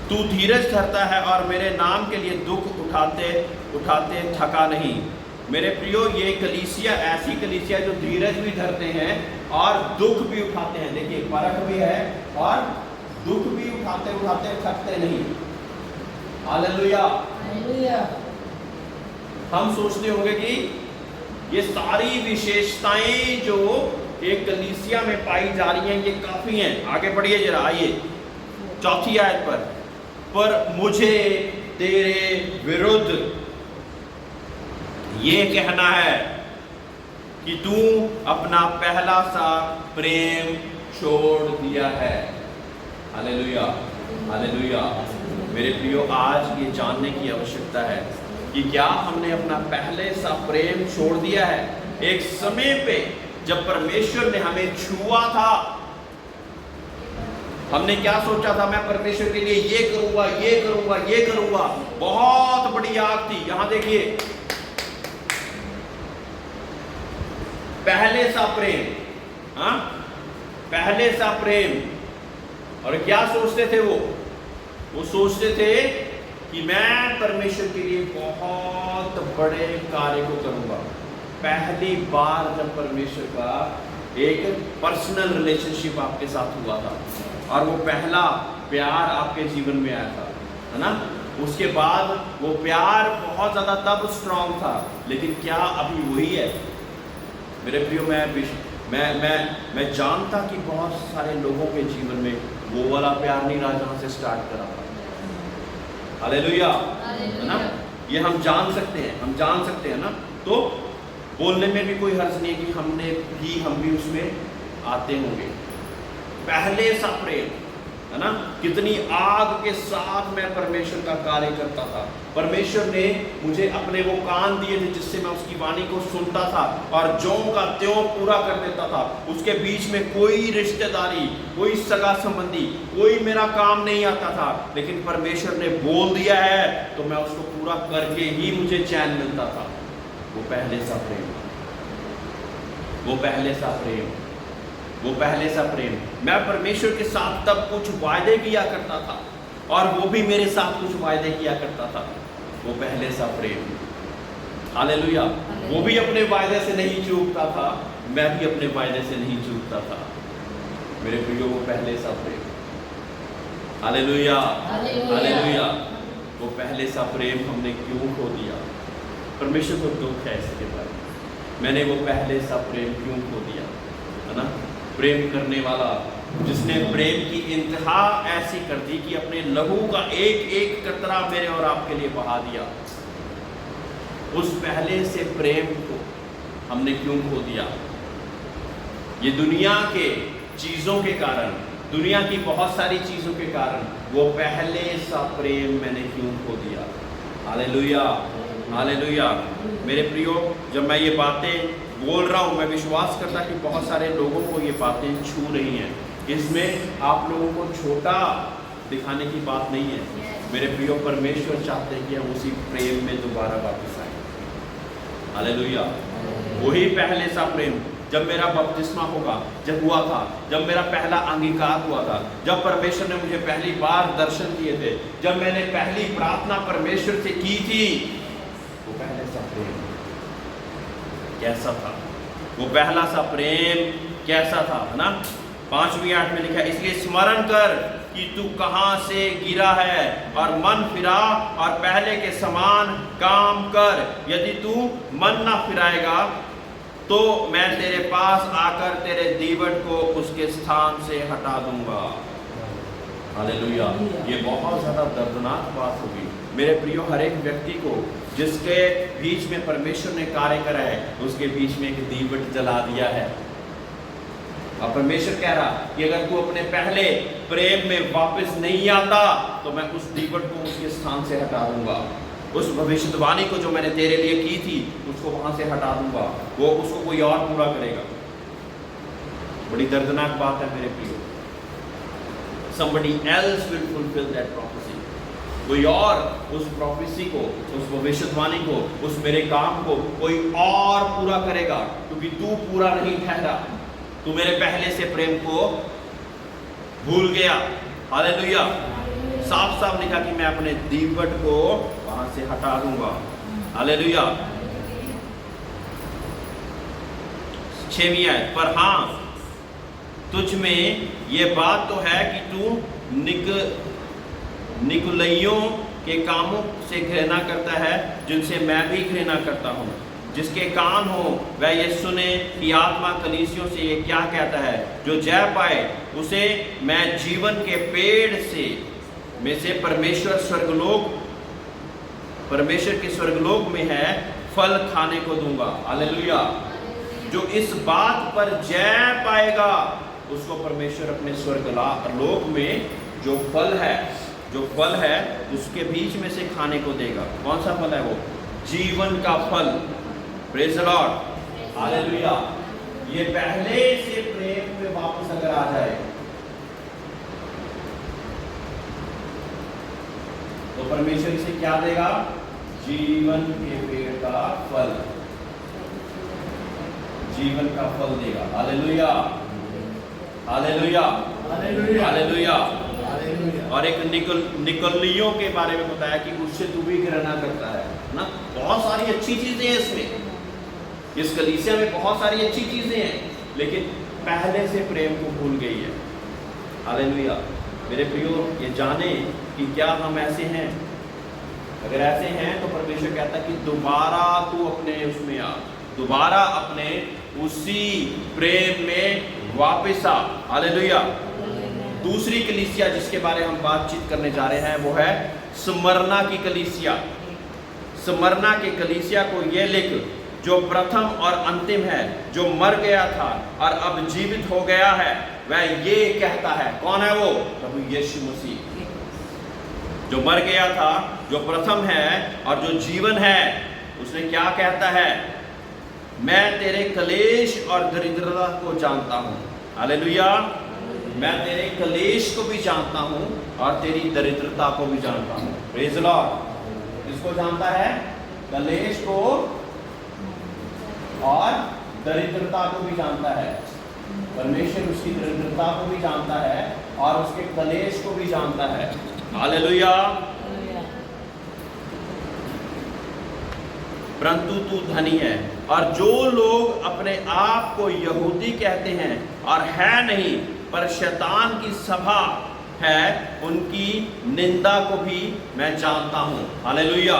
तू धीरज धरता है और मेरे नाम के लिए दुख उठाते उठाते थका नहीं। मेरे प्रियो, ये कलीसिया ऐसी कलीसिया जो धीरज भी धरते हैं और दुख भी उठाते हैं। देखिए, परख भी है और दुख भी उठाते उठाते थकते नहीं। हालेलुया। हम सोचते होंगे कि ये सारी विशेषताएं जो एक कलीसिया में पाई जा रही हैं ये काफी हैं। आगे बढ़िए जरा, आइए 4 आयत पर मुझे तेरे विरुद्ध ये कहना है कि तू अपना पहला सा प्रेम छोड़ दिया है। Hallelujah, hallelujah. मेरे प्रियो, आज ये जानने की आवश्यकता है कि क्या हमने अपना पहले सा प्रेम छोड़ दिया है। एक समय पे जब परमेश्वर ने हमें छुआ था, हमने क्या सोचा था, मैं परमेश्वर के लिए ये करूंगा ये करूंगा ये करूंगा। बहुत बड़ी आग थी। यहां देखिए, पहले सा प्रेम, हाँ, पहले सा प्रेम। और क्या सोचते थे वो सोचते थे कि मैं परमेश्वर के लिए बहुत बड़े कार्य को करूंगा। पहली बार जब परमेश्वर का एक पर्सनल रिलेशनशिप आपके साथ हुआ था और वो पहला प्यार आपके जीवन में आया था, है ना, उसके बाद वो प्यार बहुत ज़्यादा तब स्ट्रांग था, लेकिन क्या अभी वही है? मेरे प्रियो, मैं जानता कि बहुत सारे लोगों के जीवन में वो वाला प्यार नहीं रहा जहाँ से स्टार्ट करा था। हालेलुया, है ना। ये हम जान सकते हैं ना। तो बोलने में भी कोई हर्ज नहीं है कि हम भी उसमें आते होंगे। पहले सा प्रेम, है ना, कितनी आग के साथ मैं परमेश्वर का कार्य करता था। परमेश्वर ने मुझे अपने वो कान दिए थे जिससे मैं उसकी वाणी को सुनता था और ज्यों का त्यों पूरा कर देता था। उसके बीच में कोई रिश्तेदारी, कोई सगा संबंधी, कोई मेरा काम नहीं आता था, लेकिन परमेश्वर ने बोल दिया है तो मैं उसको पूरा करके ही मुझे चैन मिलता था। वो पहले सा प्रेम, वो पहले सा प्रेम, वो पहले सा प्रेम। मैं परमेश्वर के साथ तब कुछ वायदे किया करता था और वो भी मेरे साथ कुछ वायदे किया करता था। वो पहले सा प्रेम। हालेलुया। वो भी अपने वायदे से नहीं चूकता था, मैं भी अपने वायदे से नहीं चूकता था। मेरे प्रियो, वो पहले सा प्रेम। Hallelujah, hallelujah. वो पहले सा प्रेम हमने क्यों खो दिया? परमेश्वर को दुख है इसके बारे में। मैंने वो पहले सा प्रेम क्यों खो दिया, है ना। प्रेम करने वाला जिसने प्रेम की इंतहा ऐसी कर दी कि अपने लहू का एक एक कतरा मेरे और आपके लिए बहा दिया। उस पहले से प्रेम को हमने क्यों खो दिया? ये दुनिया के चीजों के कारण, दुनिया की बहुत सारी चीजों के कारण वो पहले सा प्रेम मैंने क्यों खो दिया? Hallelujah, hallelujah. मेरे प्रियो, जब मैं ये बातें बोल रहा हूँ, मैं विश्वास करता कि बहुत सारे लोगों को ये बातें छू रही हैं। इसमें आप लोगों को छोटा दिखाने की बात नहीं है। मेरे प्रियो, परमेश्वर चाहते हैं कि हम उसी प्रेम में दोबारा वापस आए। हालेलुया। वही पहले सा प्रेम, जब मेरा बपतिस्मा जब हुआ था, जब मेरा पहला अंगीकार हुआ था, जब परमेश्वर ने मुझे पहली बार दर्शन दिए थे, जब मैंने पहली प्रार्थना परमेश्वर से की थी, वो पहले सा प्रेम कैसा था? वो पहला सा प्रेम कैसा था, है ना। 5वीं आयत में लिखा है, इसलिए स्मरण कर कि तू कहां से गिरा है और मन फिरा और पहले के समान काम कर। यदि तू मन ना फिराएगा तो मैं तेरे पास आकर तेरे दीवट को उसके स्थान से हटा दूंगा। हालेलुया। ये बहुत ज्यादा दर्दनाक बात होगी मेरे प्रियो। हर एक व्यक्ति को जिसके बीच में परमेश्वर ने कार्य करा है उसके बीच में एक दीवट जला दिया है। और परमेश्वर कह रहा कि अगर तू अपने पहले प्रेम में वापस नहीं आता तो मैं उस दीवट को उसके स्थान से हटा दूंगा। उस भविष्यवाणी को जो मैंने तेरे लिए की थी उसको वहां से हटा दूंगा, वो उसको कोई और पूरा करेगा। बड़ी दर्दनाक बात है मेरे प्रियो। Somebody else will fulfill that prophecy. कोई और उस प्रोफेसी को, उस भविष्यवाणी को, उस मेरे काम को कोई और पूरा करेगा, क्योंकि तू पूरा नहीं ठहरा। तू मेरे पहले से प्रेम को भूल गया। हालेलुया। साफ साफ लिखा कि मैं अपने दीवट को वहां से हटा दूंगा। हालेलुया। 6वीं आयत, पर हाँ तुझ में ये बात तो है कि तू निकुलइयों के कामों से घृणा करता है जिनसे मैं भी घृणा करता हूँ। जिसके कान हो वह ये सुने कि आत्मा कलीसियों से ये क्या कहता है। जो जय पाए उसे मैं जीवन के पेड़ में से परमेश्वर के स्वर्गलोक में है फल खाने को दूंगा। हालेलुया। जो इस बात पर जय पाएगा उसको परमेश्वर अपने स्वर्गलोक में जो फल है उसके बीच में से खाने को देगा। कौन सा फल है वो? जीवन का फल। Praise the Lord. हालेलुया। ये पहले से प्रेम में वापस अगर आ जाए तो परमेश्वर इसे क्या देगा? जीवन के पेड़ का फल, जीवन का फल देगा। हालेलुया। हालेलुया। हालेलुया। और एक निकलियों के बारे में बताया कि उससे तू भी घृणा करता है ना। बहुत सारी अच्छी चीजें हैं इसमें, इस कलीसिया में बहुत सारी अच्छी चीजें हैं, लेकिन पहले से प्रेम को भूल गई है। हालेलुया। मेरे प्रियो, ये जाने कि क्या हम ऐसे हैं। अगर ऐसे हैं तो परमेश्वर कहता है कि दोबारा तू अपने उसमें आ, दोबारा अपने उसी प्रेम में वापस आ। हालेलुया। दूसरी कलीसिया जिसके बारे हम बातचीत करने जा रहे हैं वो है स्मरना की कलीसिया। स्मरना की कलीसिया को ये लिख, जो प्रथम और अंतिम है, जो मर गया था और अब जीवित हो गया है, वह ये कहता है। कौन है वो? प्रभु यीशु मसीह। जो मर गया था, जो प्रथम है और जो जीवन है, उसने क्या कहता है? मैं तेरे कलेश और दरिद्रता को जानता हूं। हालेलुया। मैं तेरे कलेश को भी जानता हूं और तेरी दरिद्रता को भी जानता हूं। Praise the Lord. किसको जानता है? कलेश को और दरिद्रता को भी जानता है। परमेश्वर उसकी दरिद्रता को भी जानता है और उसके कलेश को भी जानता है। हालेलुया। परंतु तू धनी है। और जो लोग अपने आप को यहूदी कहते हैं और है नहीं पर शैतान की सभा है, उनकी निंदा को भी मैं जानता हूं। हालेलुया।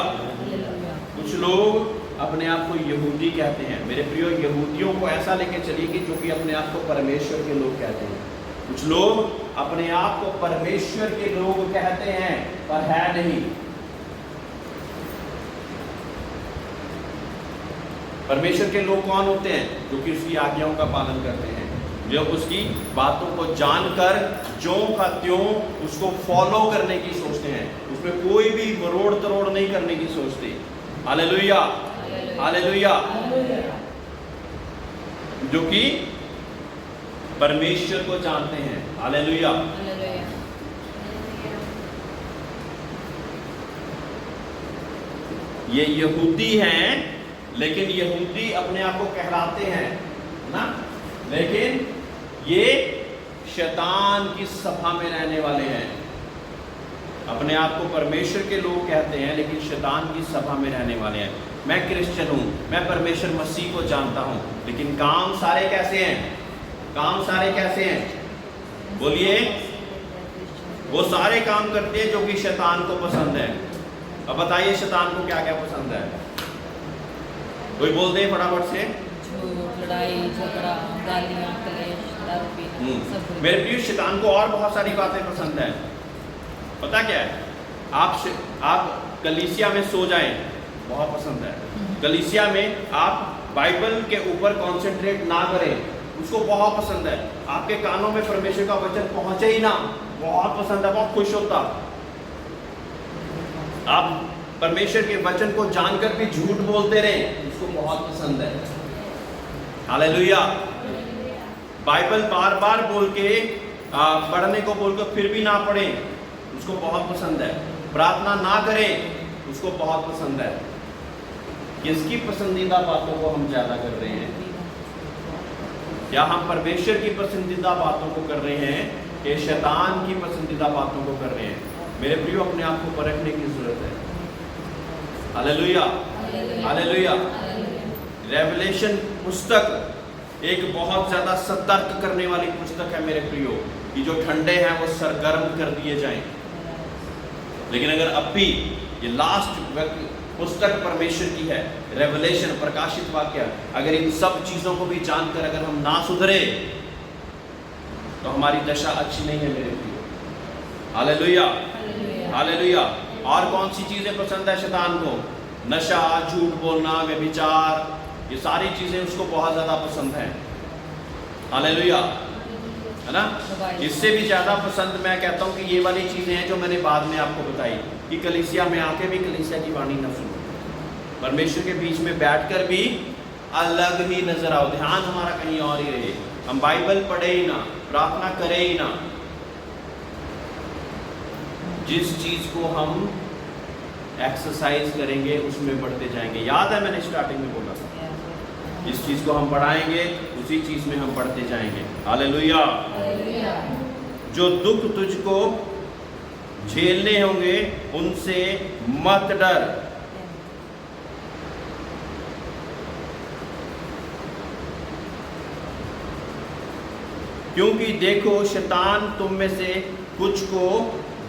कुछ लोग अपने आप को यहूदी कहते हैं। मेरे प्रियो, यहूदियों को ऐसा लेके चलिए कि जो कि अपने आप को परमेश्वर के लोग कहते हैं। कुछ लोग अपने आप को परमेश्वर के लोग कहते हैं पर है नहीं। परमेश्वर के लोग कौन होते हैं? जो कि उसकी आज्ञाओं का पालन करते हैं, जो उसकी बातों को जानकर ज्यों का त्यों उसको फॉलो करने की सोचते हैं, उसमें कोई भी मरोड़ तरोड़ नहीं करने की सोचते। हालेलुया। हालेलुया। जो कि परमेश्वर को जानते हैं। हालेलुया। ये यहूदी हैं, लेकिन यहूदी अपने आप को कहलाते हैं ना, लेकिन ये शैतान की सभा में रहने वाले हैं। अपने आप को परमेश्वर के लोग कहते हैं लेकिन शैतान की सभा में रहने वाले हैं। मैं क्रिश्चियन हूं, मैं परमेश्वर मसीह को जानता हूं, लेकिन काम सारे कैसे हैं? काम सारे कैसे हैं? बोलिए। वो सारे काम करती है जो कि शैतान को पसंद है। अब बताइए शैतान को क्या क्या पसंद है? कोई बोल दे फटाफट से। झूठ, लड़ाई झगड़ा, गालियाँ, कलेश, दारू पीना, सब कुछ। मेरे प्रिय शैतान को और बहुत सारी बातें पसंद है। पता क्या है? आप कलीसिया में सो जाएं, बहुत पसंद है। कलीसिया में आप बाइबल के ऊपर कंसंट्रेट ना करें, उसको बहुत पसंद है। आपके कानों में परमेश्वर का वचन पहुंचे ही ना, बहुत पसंद है, बहुत खुश होता। आप परमेश्वर के वचन को जानकर भी झूठ बोलते रहे, उसको बहुत पसंद है। हालेलुया। बाइबल बार बार बोल के पढ़ने को बोलकर फिर भी ना पढ़े, उसको बहुत पसंद है। प्रार्थना ना करें, उसको बहुत पसंद है। किसकी पसंदीदा बातों को हम ज्यादा कर रहे हैं? या हम परमेश्वर की पसंदीदा बातों को कर रहे हैं कि शैतान की पसंदीदा बातों को कर रहे हैं? मेरे प्रियो, अपने आप को परखने की जरूरत है। Hallelujah, hallelujah. रेवलेशन पुस्तक एक बहुत ज्यादा सतर्क करने वाली पुस्तक है मेरे प्रियो, कि जो ठंडे हैं वो सरगर्म कर दिए जाएं। लेकिन अगर अब भी ये लास्ट पुस्तक परमेश्वर की है, रेवलेशन, प्रकाशित वाक्य, अगर इन सब चीजों को भी जानकर अगर हम ना सुधरे तो हमारी दशा अच्छी नहीं है मेरे प्रियो। Hallelujah, hallelujah. और कौन सी चीजें पसंद है शैतान को? नशा, झूठ बोलना, व्यभिचार, ये सारी चीजें उसको बहुत ज्यादा पसंद है। हालेलुया, है ना? इससे भी ज्यादा पसंद मैं कहता हूँ कि ये वाली चीजें हैं जो मैंने बाद में आपको बताई, कि कलीसिया में आके भी कलीसिया की वाणी न सुनो, परमेश्वर के बीच में बैठकर भी अलग ही नजर आओ, ध्यान हमारा कहीं और ही रहे, हम बाइबल पढ़े ही ना, प्रार्थना करे ही ना। जिस चीज को हम एक्सरसाइज करेंगे उसमें बढ़ते जाएंगे। याद है मैंने स्टार्टिंग में बोला था, जिस चीज को हम बढ़ाएंगे उसी चीज में हम बढ़ते जाएंगे। हालेलुया। जो दुख तुझको झेलने होंगे उनसे मत डर, क्योंकि देखो शैतान तुम में से कुछ को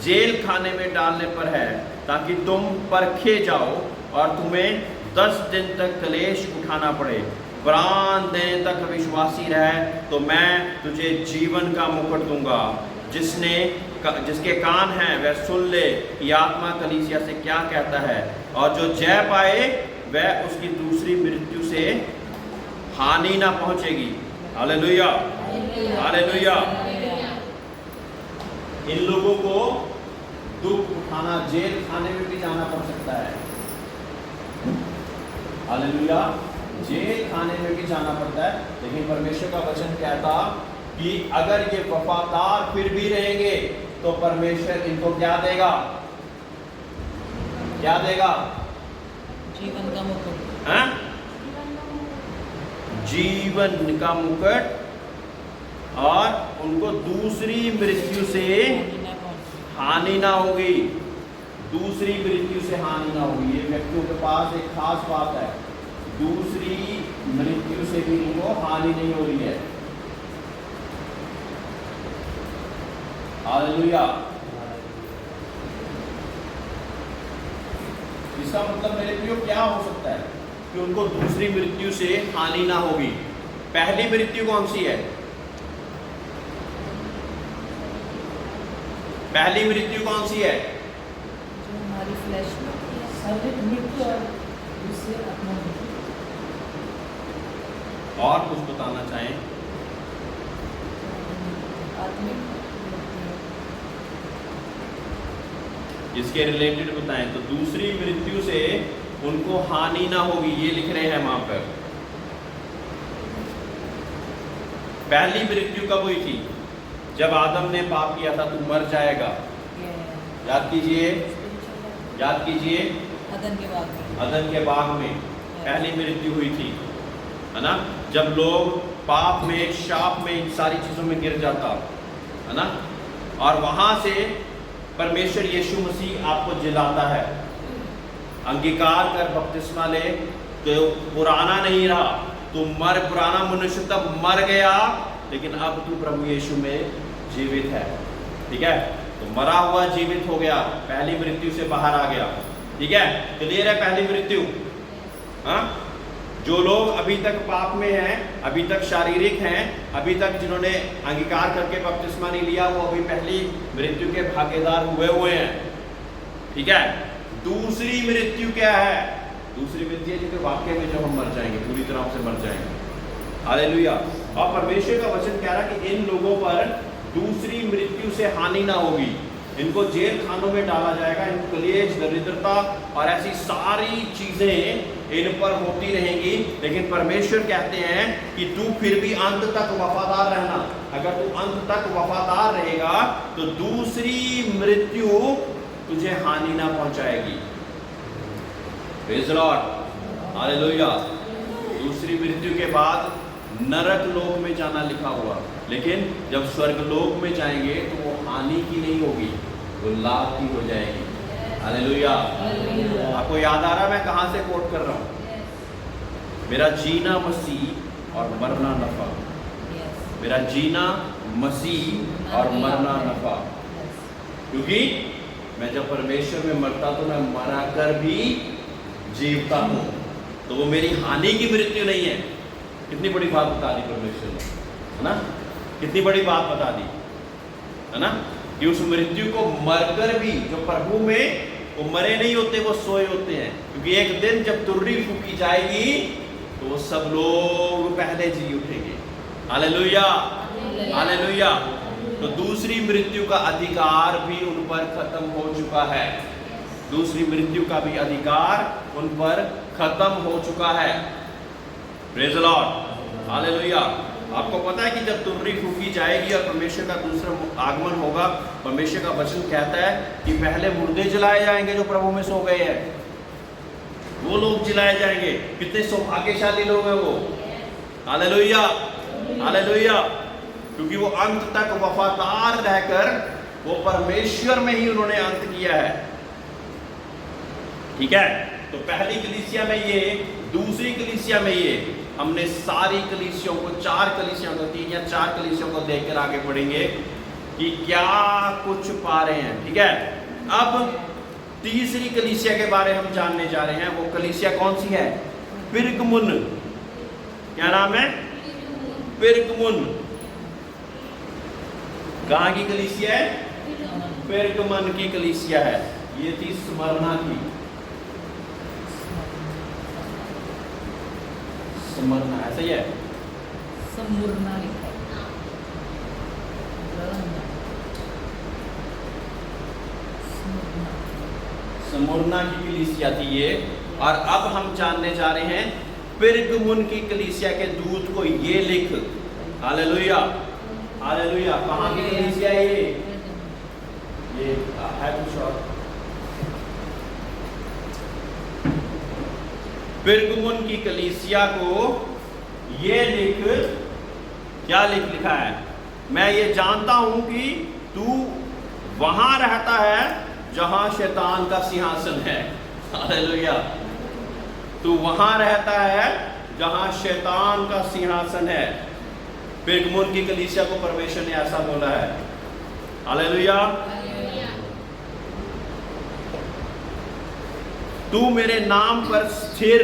जेल खाने में डालने पर है, ताकि तुम परखे जाओ और तुम्हें 10 दिन तक कलेश उठाना पड़े। प्राण देने तक विश्वासी रहे तो मैं तुझे जीवन का मुकुट दूंगा। जिसके कान हैं वह सुन ले कि आत्मा कलीसिया से क्या कहता है, और जो जय पाए वह उसकी दूसरी मृत्यु से हानि ना पहुंचेगी। Hallelujah, hallelujah. इन लोगों को दुख उठाना, जेल खाने में भी जाना पड़ सकता है। हालेलुया, जेल खाने में भी जाना पड़ता है, लेकिन परमेश्वर का वचन कहता कि अगर ये वफादार फिर भी रहेंगे तो परमेश्वर इनको क्या देगा? क्या देगा? जीवन का मुकुट। हाँ? जीवन का मुकुट, और उनको दूसरी मृत्यु से हानि ना होगी। दूसरी मृत्यु से हानि ना होगी। ये व्यक्तियों के पास एक खास बात है, दूसरी मृत्यु से भी इनको हानि नहीं हो रही है। हालेलुया। इसका मतलब मेरे प्रियो क्या हो सकता है कि उनको दूसरी मृत्यु से हानि ना होगी। पहली मृत्यु कौन सी है? पहली मृत्यु कौन सी है? जो हमारी फ्लैश में शारीरिक मृत्यु और दूसरे आत्मा मृत्यु। और कुछ बताना चाहें? आत्मिक इसके रिलेटेड बताएं तो दूसरी मृत्यु से उनको हानि ना होगी, ये लिख रहे हैं वहां पर। पहली मृत्यु कब हुई थी? जब आदम ने पाप किया था, तू मर जाएगा। याद कीजिए, याद कीजिए, अदन के बाग में, अदन के बाग में पहली मृत्यु हुई थी, है ना? जब लोग पाप में, शाप में, इन सारी चीजों में गिर जाता, है ना? और वहां से परमेश्वर यीशु मसीह आपको जिलाता है। अंगीकार कर बपतिस्मा ले, तो पुराना नहीं रहा, तू पुराना मनुष्य तब मर गया, लेकिन अब तू प्रभु यीशु में जीवित है। ठीक है? तो मरा हुआ जीवित हो गया, पहली मृत्यु से बाहर आ गया। ठीक है, क्लियर है? पहली मृत्यु। हाँ, जो लोग अभी तक पाप में हैं, अभी तक शारीरिक हैं, अभी तक जिन्होंने अंगीकार करके बपतिस्मा नहीं लिया, वो अभी पहली मृत्यु के भागीदार हुए हैं। ठीक है, दूसरी मृत्यु क्या है? दूसरी मृत्यु है जो वाक्य में जब हम मर जाएंगे, पूरी तरह से मर जाएंगे। हालेलुया। और परमेश्वर का वचन कह रहा कि इन लोगों पर दूसरी मृत्यु से हानि ना होगी, इनको जेल खानों में डाला जाएगा, इनको क्लेश, दरिद्रता और ऐसी सारी चीजें इन पर होती रहेंगी। लेकिन परमेश्वर कहते हैं कि तू फिर भी अंत तक वफादार रहना। अगर तू अंत तक वफादार रहेगा तो दूसरी मृत्यु तुझे हानि ना पहुंचाएगी। Praise the Lord, hallelujah. दूसरी मृत्यु के बाद नरक लोक में जाना लिखा हुआ, लेकिन जब स्वर्ग लोक में जाएंगे तो वो हानि की नहीं होगी, वो लाभ की हो जाएगी। हालेलुया। आपको याद आ रहा मैं कहां से कोट कर रहा हूं? मेरा जीना मसीह और मरना नफा। मेरा जीना मसीह और मरना नफा। क्योंकि मैं जब परमेश्वर में मरता तो मैं मरा कर भी जीवता हूं, तो वो मेरी हानि की मृत्यु नहीं है। कितनी बड़ी बात बता दी परमेश्वर ने, है ना? कितनी बड़ी बात बता दी, है ना? कि उस मृत्यु को मरकर भी, जो प्रभु में वो मरे नहीं होते, वो सोए होते हैं। क्योंकि एक दिन जब तुर्री फूकी जाएगी तो वो सब लोग पहले जी उठेंगे। Hallelujah, hallelujah. तो दूसरी मृत्यु का अधिकार भी उन पर खत्म हो चुका है। दूसरी मृत्यु का भी अधिकार उन पर खत्म हो चुका है। Praise the Lord, hallelujah. आपको पता है कि जब तुर्री फूकी जाएगी और परमेश्वर का दूसरा आगमन होगा, परमेश्वर का वचन कहता है कि पहले मुर्दे जलाए जाएंगे जो प्रभु में सो गए हैं, वो लोग जलाए जाएंगे। कितने सौभाग्यशाली लोग हैं वो। Hallelujah, hallelujah. क्योंकि वो अंत तक वफादार रहकर वो परमेश्वर में ही उन्होंने अंत किया है। ठीक है, तो पहली कलीसिया में ये, दूसरी कलीसिया में ये। हमने सारी कलीसियों को, 4 कलीसियों को, 3 या 4 कलीसियों को देखकर आगे बढ़ेंगे कि क्या कुछ पा रहे हैं। ठीक है, अब तीसरी कलीसिया के बारे हम जानने जा रहे हैं। वो कलीसिया कौन सी है? पिरगमुन। क्या नाम है? पिरगमुन। कहाँ की कलीसिया है? पिरगमुन की कलीसिया है। ये थी स्मरना की। स्मरना ऐसा ही है, स्मुरना लिखा है। स्मुरना की कलीसिया थी ये। और अब हम जानने जा रहे हैं पिरगमुन की कलीसिया के दूत को ये लिख। Hallelujah, hallelujah. कहाँ की कलीसिया है ये है कुछ और। पिरगमुन की कलीसिया को ये लिख, क्या लिखा है? मैं ये जानता हूं कि तू वहां रहता है जहां शैतान का सिंहासन है। हालेलुया। तू वहां रहता है जहां शैतान का सिंहासन है। पिरगमुन की कलीसिया को परमेश्वर ने ऐसा बोला है। हालेलुया। तू मेरे नाम पर स्थिर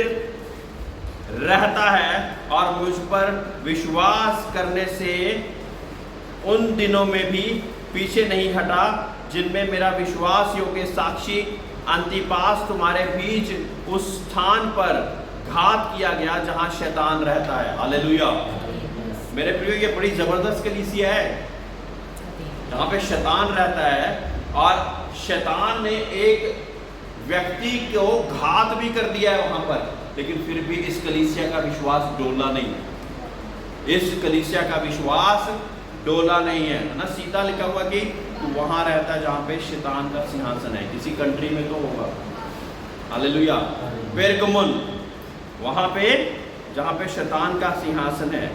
रहता है और मुझ पर विश्वास करने से उन दिनों में भी पीछे नहीं हटा जिनमें मेरा विश्वास योग्य साक्षी अंतिपास तुम्हारे बीच उस स्थान पर घात किया गया जहां शैतान रहता है। हालेलुया। मेरे प्रियो, ये बड़ी जबरदस्त कलीसिया है जहां पे शैतान रहता है। और शैतान ने एक व्यक्ति को घात भी कर दिया है वहां पर, लेकिन फिर भी इस कलीसिया का विश्वास डोला नहीं। इस कलीसिया का विश्वास डोला नहीं है ना। सीधा लिखा हुआ कि तू वहां रहता है जहां पे शैतान का सिंहासन है। किसी कंट्री में तो होगा। हालेलुया। पिरगमुन, वहां पे जहां पे शैतान का सिंहासन है।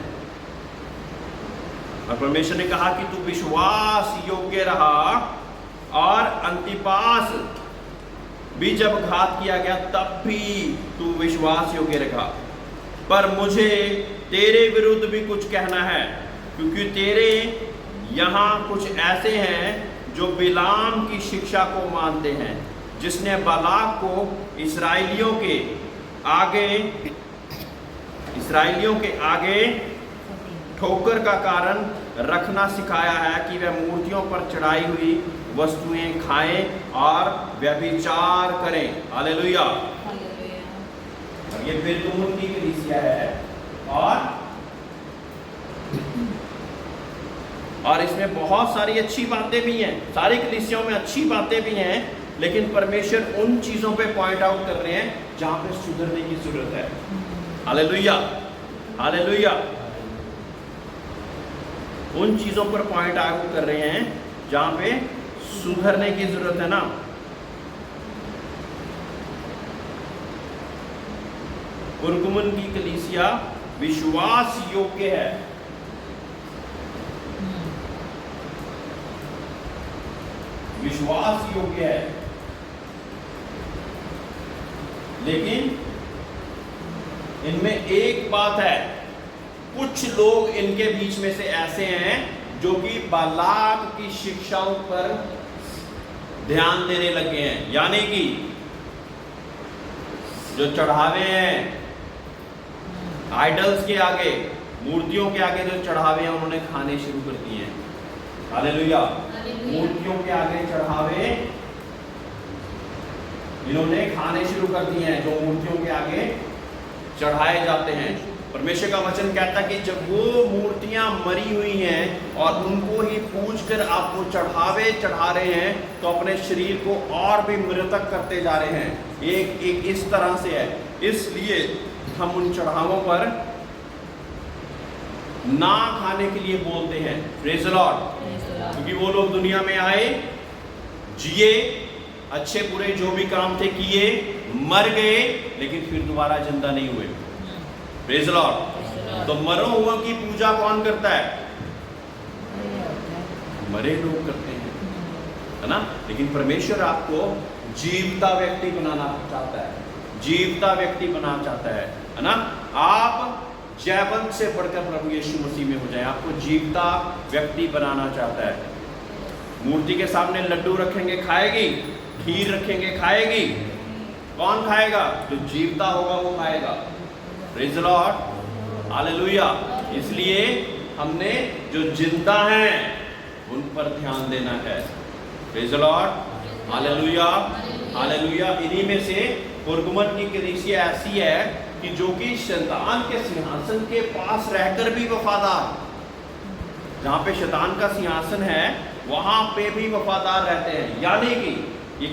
और परमेश्वर ने कहा कि तू विश्वास योग्य रहा और अंतिपास भी जब घात किया गया तब भी तू विश्वास योग्य रखा। पर मुझे तेरे विरुद्ध भी कुछ कहना है, क्योंकि तेरे यहाँ कुछ ऐसे हैं जो बिलाम की शिक्षा को मानते हैं, जिसने बालाक को इस्राएलियों के आगे ठोकर का कारण रखना सिखाया है कि वह मूर्तियों पर चढ़ाई हुई वस्तुएं खाएं और व्यभिचार करें। हालेलुया। ये बिरगमुन की कलीसिया है और इसमें बहुत सारी अच्छी बातें भी हैं। सारी कलीसियाओं में अच्छी बातें भी हैं, लेकिन परमेश्वर उन चीजों पे पॉइंट आउट कर रहे हैं जहां पे सुधरने की जरूरत है। Hallelujah, hallelujah. उन चीजों पर पॉइंट आउट कर रहे हैं जहां पे सुधरने की जरूरत है ना। पुरगमुन की कलीसिया विश्वास योग्य है, विश्वास योग्य है, लेकिन इनमें एक बात है, कुछ लोग इनके बीच में से ऐसे हैं जो कि बालाक की शिक्षाओं पर ध्यान देने लगे हैं। यानी कि जो चढ़ावे हैं आइडल्स के आगे, मूर्तियों के आगे जो चढ़ावे हैं उन्होंने खाने शुरू कर दिए हैं। हालेलुया। मूर्तियों के आगे चढ़ावे इन्होंने खाने शुरू कर दिए हैं, जो मूर्तियों के आगे चढ़ाए जाते हैं। परमेश्वर का वचन कहता है कि जब वो मूर्तियां मरी हुई हैं और उनको ही पूज कर आपको चढ़ावे चढ़ा रहे हैं, तो अपने शरीर को और भी मृतक करते जा रहे हैं। एक इस तरह से है। इसलिए हम उन चढ़ावों पर ना खाने के लिए बोलते हैं। Praise the Lord. क्योंकि वो लोग दुनिया में आए, जिए, अच्छे बुरे जो भी काम थे किए, मर गए, लेकिन फिर दोबारा जिंदा नहीं हुए। Praise the Lord. तो मरो हुआ की पूजा कौन करता है? मरे लोग करते हैं, है ना। लेकिन परमेश्वर आपको जीवता व्यक्ति बनाना चाहता है, जीवता व्यक्ति बनाना चाहता है ना। आप जयवंत से बढ़कर प्रभु यीशु मसीह में हो जाए, आपको जीवता व्यक्ति बनाना चाहता है। मूर्ति के सामने लड्डू रखेंगे खाएगी, खीर रखेंगे खाएगी, कौन खाएगा? जो जीवता होगा वो खाएगा। Praise the Lord, hallelujah. इसलिए हमने जो जिंदा हैं उन पर ध्यान देना है। Praise the Lord, hallelujah, hallelujah. इन्हीं में से पुरगमुन की कलीसिया ऐसी है कि जो कि शैतान के सिंहासन के पास रहकर भी वफादार, जहां पे शैतान का सिंहासन है वहां पे भी वफादार रहते हैं। यानी कि ये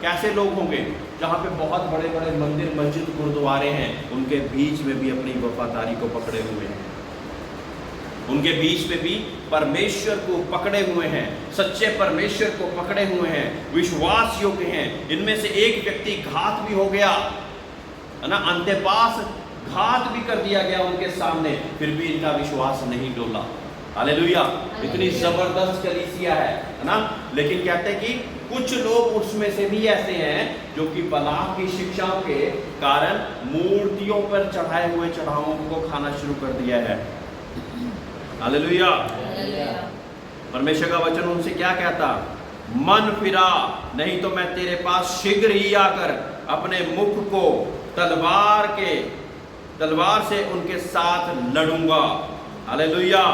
कैसे लोग होंगे? जहां पे बहुत बड़े बड़े मंदिर, मस्जिद, गुरुद्वारे हैं, उनके बीच में भी अपनी वफादारी को पकड़े हुए हैं, उनके बीच में भी परमेश्वर को पकड़े हुए हैं, सच्चे परमेश्वर को पकड़े हुए हैं, विश्वास योग्य हैं। इनमें से एक व्यक्ति घात भी हो गया, है ना, अंतिपास घात भी कर दिया गया उनके सामने, फिर भी इनका विश्वास नहीं डोला। हालेलुया। इतनी जबरदस्त कलीसिया है ना। लेकिन कहते हैं कि कुछ लोग उसमें से भी ऐसे हैं जो कि बालाक की शिक्षाओं के कारण मूर्तियों पर चढ़ाए हुए चढ़ावों को खाना शुरू कर दिया है। हालेलुया। परमेश्वर का वचन उनसे क्या कहता? मन फिरा, नहीं तो मैं तेरे पास शीघ्र ही आकर अपने मुख को तलवार से उनके साथ लड़ूंगा। हालेलुया।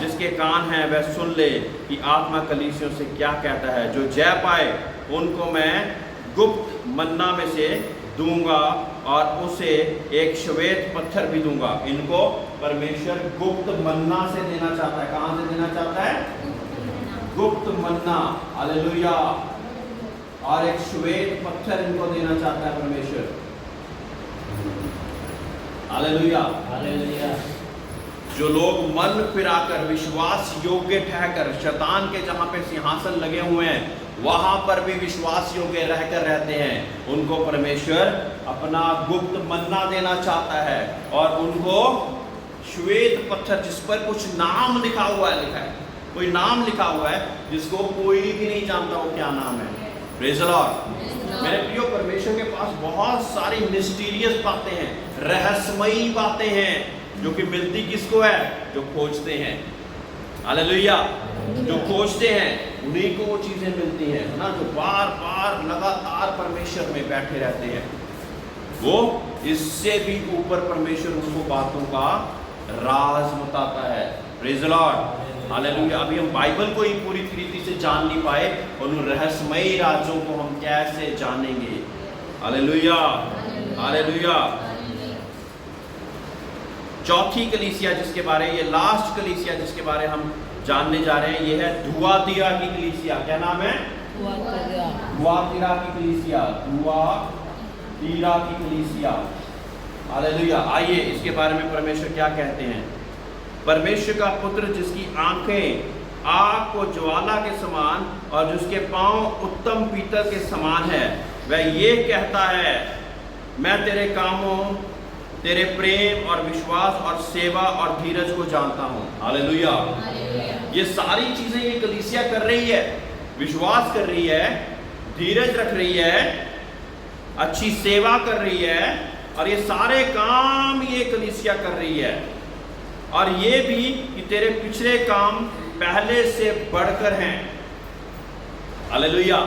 जिसके कान हैं वह सुन ले कि आत्मा कलीसियों से क्या कहता है। जो जय पाए उनको मैं गुप्त मन्ना में से दूंगा और उसे एक श्वेत पत्थर भी दूंगा। इनको परमेश्वर गुप्त मन्ना से देना चाहता है। कहां से देना चाहता है? गुप्त मन्ना। हालेलुया। और एक श्वेत पत्थर इनको देना चाहता है परमेश्वर। Hallelujah, hallelujah. जो लोग मन फिराकर विश्वास योग्य ठहकर शैतान के जहां पे सिंहासन लगे हुए हैं वहां पर भी विश्वास योग्य रहकर रहते हैं, उनको परमेश्वर अपना गुप्त मन्ना देना चाहता है और उनको श्वेत पत्थर जिस पर कुछ नाम लिखा हुआ है, कोई नाम लिखा हुआ है जिसको कोई भी नहीं जानता वो क्या नाम है। Praise the Lord. मेरे प्रियो, परमेश्वर के पास बहुत सारी मिस्टीरियस बातें हैं, रहस्यमयी बातें हैं जो कि मिलती किसको है? जो खोजते हैं। हालेलुया। जो खोजते हैं उन्हीं को वो चीजें मिलती हैं, है ना, जो बार बार लगातार परमेश्वर में बैठे रहते हैं, वो इससे भी ऊपर परमेश्वर उनको बातों का राज बताता है। Praise the Lord, hallelujah. अभी हम बाइबल को ही पूरी तरीके से जान नहीं पाए और उन रहस्यमयी राजों को हम कैसे जानेंगे। Hallelujah, hallelujah. चौथी कलीसिया जिसके बारे, ये लास्ट कलीसिया जिसके बारे हम जानने जा रहे हैं, ये है थुआतीरा की कलीसिया। क्या नाम है? थुआतीरा की कलीसिया, थुआतीरा की कलीसिया। हालेलुया। आइए इसके बारे में परमेश्वर क्या कहते हैं। परमेश्वर का पुत्र जिसकी आंखें आग को ज्वाला के समान और जिसके पांव उत्तम पीतल के समान है, वह ये कहता है, मैं तेरे कामों, तेरे प्रेम और विश्वास और सेवा और धीरज को जानता हूँ। हालेलुया। ये सारी चीजें ये कलीसिया कर रही है, विश्वास कर रही है, धीरज रख रही है, अच्छी सेवा कर रही है, और ये सारे काम ये कलीसिया कर रही है। और ये भी कि तेरे पिछले काम पहले से बढ़कर हैं। हालेलुया।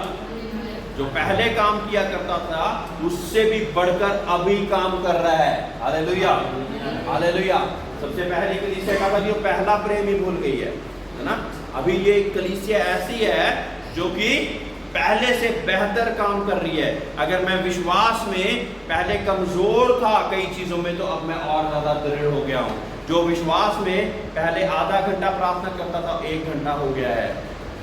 जो पहले काम किया करता था उससे भी बढ़कर अभी काम कर रहा है। Hallelujah, hallelujah. सबसे पहले कलीसिया का था कि वो पहला प्रेम ही भूल गई है ना। अभी ये कलीसिया ऐसी है जो कि पहले से बेहतर काम कर रही है। अगर मैं विश्वास में पहले कमजोर था कई चीजों में, तो अब मैं और ज्यादा दृढ़ हो गया हूं। जो विश्वास में पहले आधा घंटा प्रार्थना करता था 1 घंटा हो गया है।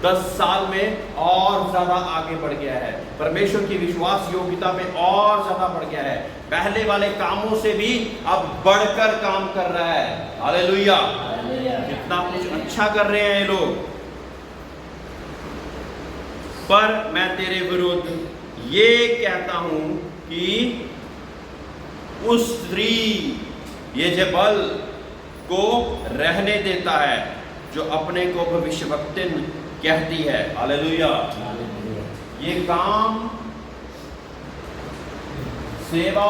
10 साल में और ज्यादा आगे बढ़ गया है। परमेश्वर की विश्वास योग्यता में और ज्यादा बढ़ गया है। पहले वाले कामों से भी अब बढ़कर काम कर रहा है। हालेलुया। कितना कुछ अच्छा कर रहे हैं ये लोग। पर मैं तेरे विरुद्ध ये कहता हूं कि उस स्त्री येजेबल को रहने देता है जो अपने को भविष्यवक्तिन कहती है। हालेलुया। ये काम, सेवा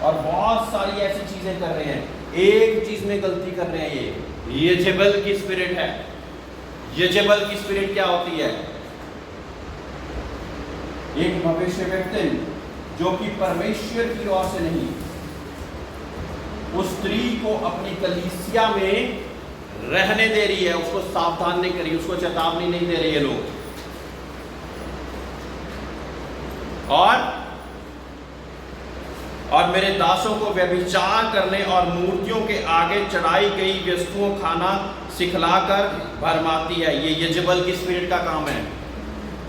और बहुत सारी ऐसी चीजें कर रहे हैं। एक चीज में गलती कर रहे हैं, ये येजेबल की स्पिरिट है। येजेबल की स्पिरिट क्या होती है? एक भविष्यवक्तिन जो कि परमेश्वर की ओर से नहीं, उस स्त्री को अपनी कलीसिया में रहने दे रही है, उसको सावधान नहीं कर रही, उसको चेतावनी नहीं दे रही है लोग। और मेरे दासों को व्यभिचार करने और मूर्तियों के आगे चढ़ाई गई वस्तुओं खाना सिखलाकर भरमाती है। ये येजेबल की स्पिरिट का काम है।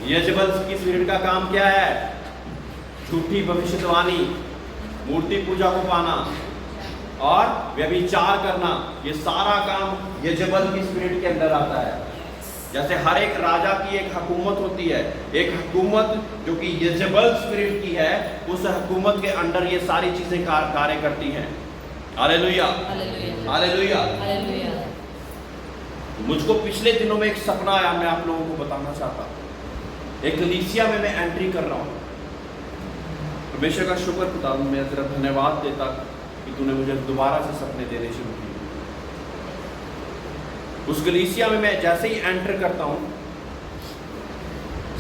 येजेबल की स्पिरिट का काम क्या है? झूठी भविष्यवाणी, मूर्ति पूजा को पाना और व्यभिचार करना। ये सारा काम येजेबल की स्पिरिट के अंदर आता है। जैसे हर एक राजा की एक हुकूमत होती है, एक हुकूमत जो कि येजेबल स्पिरिट की है, उस हुकूमत के अंडर ये सारी चीजें कार्य करती हैं। Hallelujah, hallelujah. मुझको पिछले दिनों में एक सपना आया, मैं आप लोगों को बताना चाहता हूँ। एक कलीसिया में मैं एंट्री कर रहा हूँ। परमेश्वर का शुक्र खुदा, मैं तेरा धन्यवाद देता कि तूने मुझे दोबारा से सपने देने शुरू किए। उस कलीसिया में मैं जैसे ही एंटर करता हूं,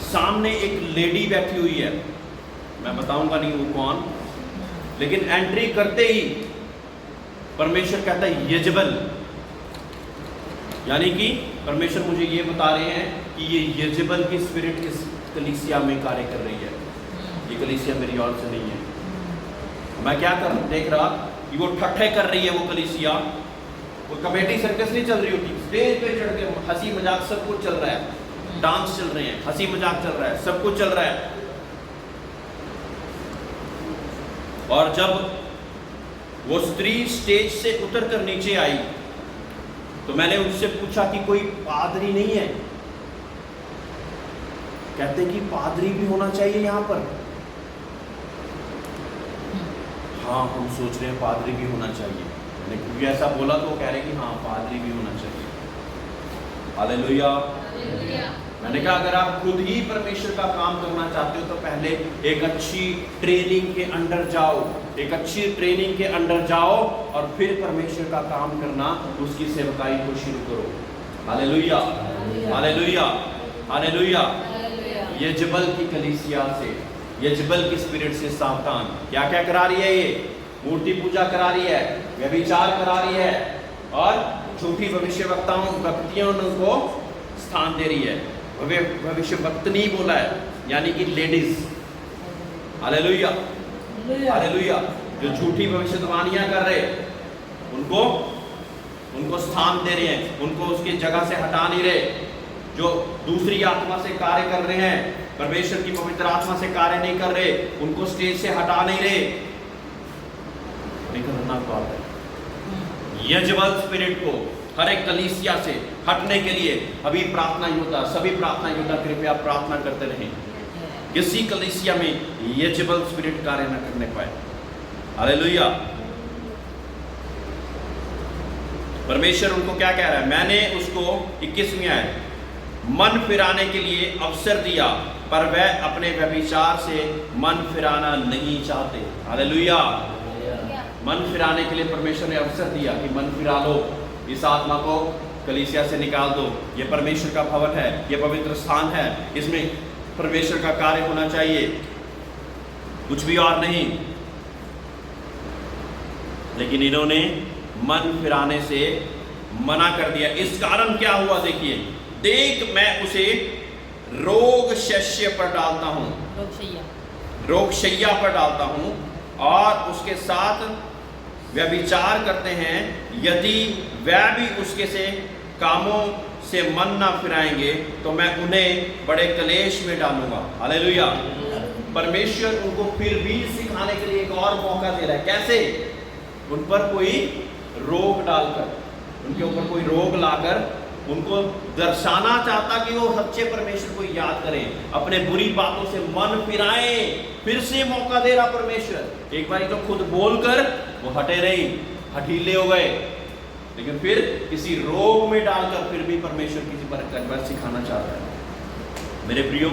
सामने एक लेडी बैठी हुई है। मैं बताऊंगा नहीं वो कौन, लेकिन एंट्री करते ही परमेश्वर कहता है येजेबल, यानी कि परमेश्वर मुझे ये बता रहे हैं कि ये येजेबल की स्पिरिट इस कलीसिया में कार्य कर रही है। ये कलीसिया मेरी ओर से नहीं है। मैं क्या देख रहा कि वो ठट्ठे कर रही है। वो कलीसिया, वो कमेटी सर्कस नहीं चल रही होती, स्टेज पे चढ़ के हंसी मजाक सब कुछ चल रहा है, डांस चल रहे हैं, हंसी मजाक चल रहा है, सब कुछ चल रहा है। और जब वो स्त्री स्टेज से उतर कर नीचे आई तो मैंने उससे पूछा कि कोई पादरी नहीं है? कहते कि पादरी भी होना चाहिए यहाँ पर। हाँ, हम सोच रहे हैं पादरी भी होना चाहिए। क्योंकि ऐसा बोला तो वो कह रहे कि हाँ पादरी भी होना चाहिए। हालेलुया। मैंने कहा अगर आप खुद ही परमेश्वर का काम करना चाहते हो तो पहले एक अच्छी ट्रेनिंग के अंडर जाओ, एक अच्छी ट्रेनिंग के अंडर जाओ और फिर परमेश्वर का काम करना, उसकी सेवकाई को शुरू करो। Hallelujah, hallelujah, hallelujah. यजबल की कलीसिया से, यजबल की स्पिरिट से सावधान। क्या क्या करा रही है ये? मूर्ति पूजा करा रही है, व्यभिचार करा रही है, और झूठी भविष्यवक्ताओं को स्थान दे रही है। भविष्यवक्तनी बोला है, यानी कि लेडीज। Hallelujah, hallelujah. जो झूठी भविष्यवाणियां कर रहे, उनको स्थान दे रहे हैं, उनको उसकी जगह से हटा नहीं रहे। जो दूसरी आत्मा से कार्य कर रहे हैं, परमेश्वर की पवित्र आत्मा से कार्य नहीं कर रहे, उनको स्टेज से हटा नहीं रहे। खतरनाक बात है। यजबल स्पिरिट को हर एक कलीसिया से हटने के लिए अभी प्रार्थना योद्धा, सभी प्रार्थना योद्धा कृपया प्रार्थना करते रहें, किसी कलीसिया में यजबल स्पिरिट कार्य न करने पाए। हालेलुया। परमेश्वर उनको क्या कह रहा है? मैंने उसको 21वीं आयत, मन फिराने के लिए अवसर दिया, पर वह अपने व्यभिचार से मन फिराना नहीं चाहते। हालेलुया। मन फिराने के लिए परमेश्वर ने अवसर दिया कि मन फिरा लो, इस आत्मा को कलीसिया से निकाल दो। ये परमेश्वर का भवन है, ये पवित्र स्थान है, इसमें परमेश्वर का कार्य होना चाहिए, कुछ भी और नहीं। लेकिन इन्होंने मन फिराने से मना कर दिया। इस कारण क्या हुआ? देखिए, देख मैं उसे रोग शैया पर डालता हूं, रोग शैया पर डालता हूं, और उसके साथ व्यभिचार करते हैं। यदि वह भी उसके से कामों से मन ना फिराएंगे, तो मैं उन्हें बड़े क्लेश में डालूंगा। हालेलुया। परमेश्वर उनको फिर भी सिखाने के लिए एक और मौका दे रहा है। कैसे? उन पर कोई रोग डालकर, उनके ऊपर कोई रोग लाकर उनको दर्शाना चाहता कि वो सच्चे परमेश्वर को याद करें, अपने बुरी बातों से मन फिराएं। फिर से मौका दे रहा परमेश्वर। एक बार तो खुद बोलकर वो हटे रही, हठीले हो गए, लेकिन फिर किसी रोग में डालकर फिर भी परमेश्वर किसी पर सिखाना चाहता है। मेरे प्रियो,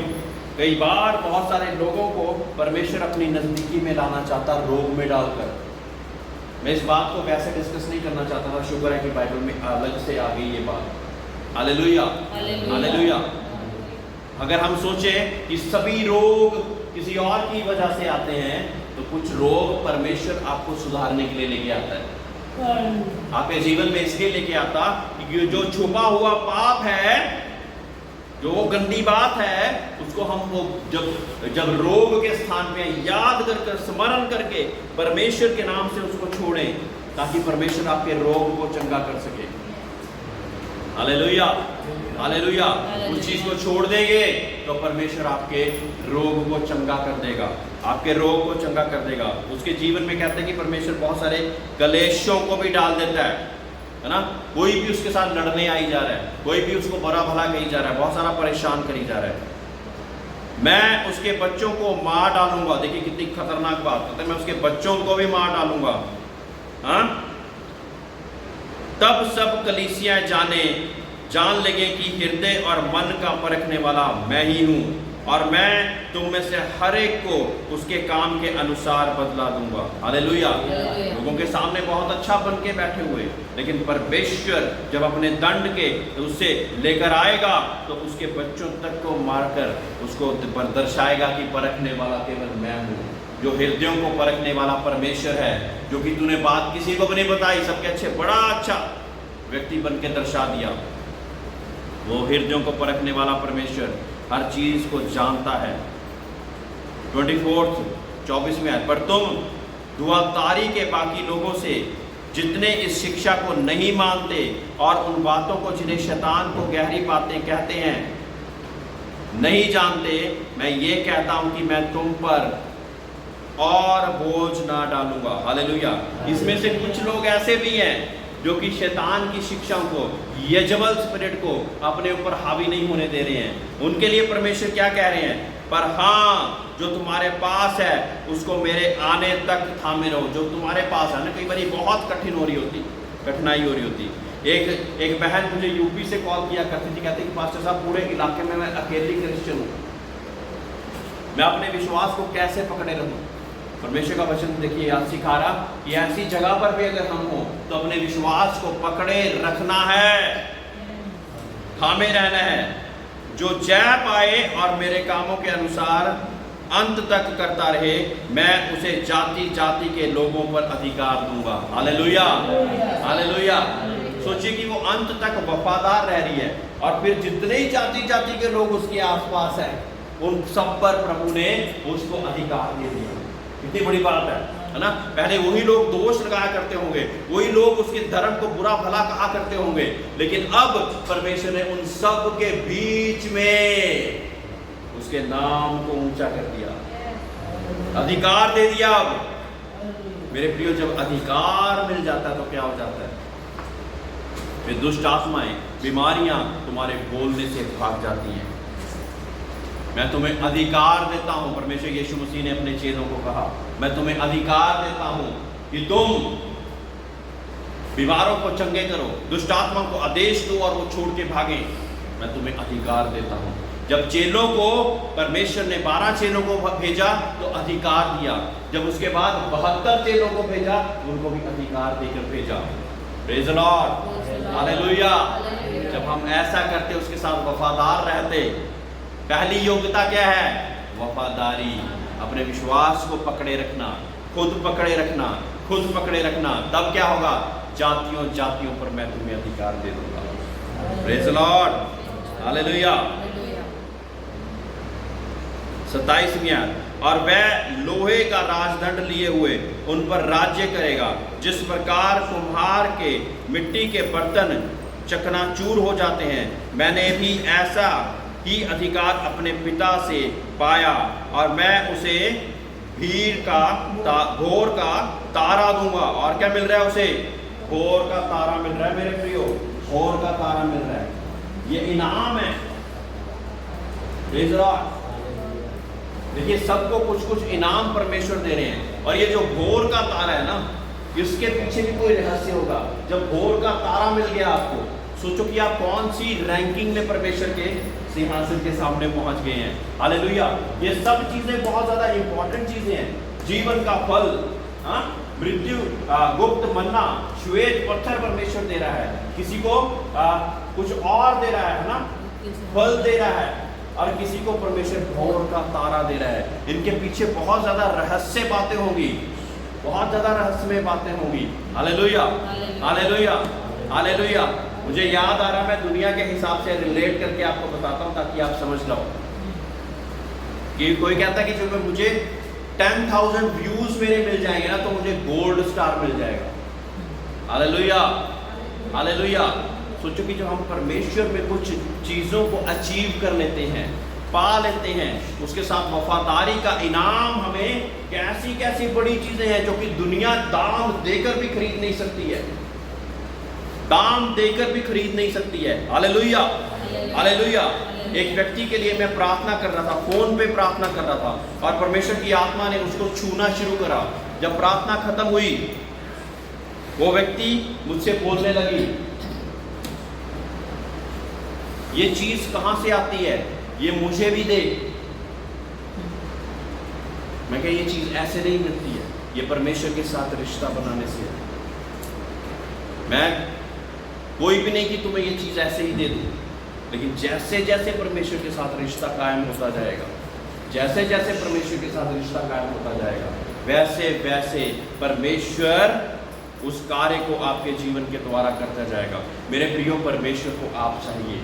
कई बार बहुत सारे लोगों को परमेश्वर अपनी नजदीकी में लाना चाहता, रोग में डालकर। मैं इस बात को वैसे डिस्कस नहीं करना चाहता था, शुक्र है कि बाइबल में अलग से आ गई ये बात। Hallelujah, hallelujah. अगर हम सोचें कि सभी रोग किसी और की वजह से आते हैं, तो कुछ रोग परमेश्वर आपको सुधारने के लिए लेके आता है, आपके जीवन में इसलिए लेके आता कि जो छुपा हुआ पाप है, जो गंदी बात है, उसको हम वो जब रोग के स्थान पे याद कर स्मरण करके परमेश्वर के नाम से उसको छोड़ें, ताकि परमेश्वर आपके रोग को चंगा कर सके। Hallelujah, hallelujah. उस चीज को छोड़ देंगे तो परमेश्वर आपके रोग को चंगा कर देगा, आपके रोग को चंगा कर देगा। उसके जीवन में कहते हैं कि परमेश्वर बहुत सारे कलेशों को भी डाल देता है ना। कोई भी उसके साथ लड़ने आई जा रहा है, कोई भी उसको बुरा भला कही जा रहा है, बहुत सारा परेशान करी जा रहा है। मैं उसके बच्चों को मार डालूंगा। देखिए कितनी खतरनाक बात है। मैं उसके बच्चों को भी मार डालूंगा। हाँ, तब सब कलीसिया जान लगे कि हृदय और मन का परखने वाला मैं ही हूँ, और मैं तुम में से हर एक को उसके काम के अनुसार बदला दूंगा। हालेलुया। लोगों के सामने बहुत अच्छा बन के बैठे हुए, लेकिन परमेश्वर जब अपने दंड के उससे लेकर आएगा तो उसके बच्चों तक को मारकर उसको दर्शाएगा कि परखने वाला केवल मैं हूँ। जो हृदयों को परखने वाला परमेश्वर है, जो कि तूने बात किसी को भी नहीं बताई, सबके अच्छे बड़ा अच्छा व्यक्ति बन के दर्शा दिया, वो हृदयों को परखने वाला परमेश्वर हर चीज को जानता है। 24वीं आयत, पर तुम दुआतारी के बाकी लोगों से जितने इस शिक्षा को नहीं मानते और उन बातों को जिन्हें शैतान को गहरी बातें कहते हैं नहीं जानते, मैं ये कहता हूं कि मैं तुम पर और बोझ ना डालूंगा। हालेलुया। इसमें से कुछ लोग ऐसे भी हैं जो कि शैतान की शिक्षाओं को, यजबल स्पिरिट को अपने ऊपर हावी नहीं होने दे रहे हैं। उनके लिए परमेश्वर क्या कह रहे हैं? पर हाँ, जो तुम्हारे पास है उसको मेरे आने तक थामे रहो। जो तुम्हारे पास है ना, कई बार बहुत कठिनाई हो रही होती। एक बहन मुझे यूपी से कॉल किया करती थी, कहती कि पास्टर साहब पूरे इलाके में मैं अकेली क्रिश्चियन हूँ, मैं अपने विश्वास को कैसे पकड़े रहूँ। परमेश्वर का वचन देखिए आज सिखा रहा कि ऐसी जगह पर भी अगर हम हो तो अपने विश्वास को पकड़े रखना है, थामे रहना है। जो जय पाए और मेरे कामों के अनुसार अंत तक करता रहे, मैं उसे जाति जाति के लोगों पर अधिकार दूंगा। Hallelujah, hallelujah. सोचिए कि वो अंत तक वफादार रह रही है और फिर जितने ही जाति जाति के लोग उसके आसपास हैं उन सब पर प्रभु ने उसको अधिकार दे दिया। कितनी बड़ी बात है ना। पहले वही लोग दोष लगाया करते होंगे, वही लोग उसके धर्म को बुरा भला कहा करते होंगे, लेकिन अब परमेश्वर ने उन सब के बीच में उसके नाम को ऊंचा कर दिया, अधिकार दे दिया। अब मेरे प्रियो, जब अधिकार मिल जाता है तो क्या हो जाता है? फिर दुष्ट आत्माएं, बीमारियां तुम्हारे बोलने से भाग जाती हैं। मैं तुम्हें अधिकार देता हूं, परमेश्वर यीशु मसीह ने अपने चेलों को कहा, मैं तुम्हें अधिकार देता हूं कि तुम बीमारों को चंगे करो, दुष्ट आत्मा को आदेश दो और वो छोड़ के भागे। मैं तुम्हें अधिकार देता हूं। जब चेलों को परमेश्वर ने 12 चेलों को भेजा तो अधिकार दिया, जब उसके बाद 72 चेलों को भेजा उनको भी अधिकार देकर भेजा। Praise the Lord, hallelujah. जब हम ऐसा करते, उसके साथ वफादार रहते, पहली योग्यता क्या है? वफादारी। अपने विश्वास को पकड़े रखना, खुद पकड़े रखना, खुद पकड़े रखना। तब क्या होगा? जातियों जातियों पर मैं तुम्हें अधिकार दे दूंगा। Praise the Lord, hallelujah. 27वीं आयत, और वह लोहे का राजदंड लिए हुए उन पर राज्य करेगा, जिस प्रकार कुम्हार के मिट्टी के बर्तन चकनाचूर हो जाते हैं, मैंने भी ऐसा ही अधिकार अपने पिता से पाया, और मैं उसे भोर का तारा दूंगा। और क्या मिल रहा है उसे? भोर का तारा मिल रहा है मेरे प्रियो, भोर का तारा मिल रहा है। ये इनाम है। Praise the Lord. देखिए, सबको कुछ कुछ इनाम परमेश्वर दे रहे हैं, और ये जो भोर का तारा है ना, इसके पीछे भी कोई रहस्य होगा। जब भोर का तारा मिल गया आपको, सोचो कि आप कौन सी रैंकिंग में परमेश्वर के सिंहासन के सामने पहुंच गए हैं। हालेलुया। ये सब चीजें बहुत ज्यादा इंपॉर्टेंट चीजें हैं। जीवन का फल, मृत्यु, गुप्त मन्ना, श्वेत पत्थर परमेश्वर दे रहा है, किसी को कुछ और दे रहा है ना, फल दे रहा है, और किसी को परमेश्वर भोर का तारा दे रहा है। इनके पीछे बहुत ज्यादा रहस्य बातें होंगी, बहुत ज्यादा रहस्यमय बातें होंगी। Hallelujah, hallelujah, hallelujah. मुझे याद आ रहा, मैं दुनिया के हिसाब से रिलेट करके आपको बताता हूं ताकि आप समझ लो। कि कोई कहता है कि जो मुझे 10,000 व्यूज मेरे मिल जाएंगे ना तो मुझे गोल्ड स्टार मिल जाएगा। Hallelujah, hallelujah. सोचो कि जब हम परमेश्वर में कुछ चीजों को अचीव कर लेते हैं, पा लेते हैं, उसके साथ वफादारी का इनाम हमें कैसी कैसी बड़ी चीजें हैं जो कि दुनिया दाम देकर भी खरीद नहीं सकती है, दाम देकर भी खरीद नहीं सकती है। Hallelujah, hallelujah. एक व्यक्ति के लिए मैं प्रार्थना कर रहा था, फोन पे प्रार्थना कर रहा था, और परमेश्वर की आत्मा ने उसको छूना शुरू करा। जब प्रार्थना खत्म हुई, वो व्यक्ति मुझसे बोलने लगी, ये चीज कहां से आती है, ये मुझे भी दे। मैं कहा, ये चीज ऐसे नहीं मिलती है, ये परमेश्वर के साथ रिश्ता बनाने से है। मैं कोई भी नहीं कि तुम्हें ये चीज ऐसे ही दे दूं, लेकिन जैसे जैसे परमेश्वर के साथ रिश्ता कायम होता जाएगा, जैसे जैसे परमेश्वर के साथ रिश्ता कायम होता जाएगा, वैसे वैसे परमेश्वर उस कार्य को आपके जीवन के द्वारा करता जाएगा। मेरे प्रियो, परमेश्वर को आप चाहिए।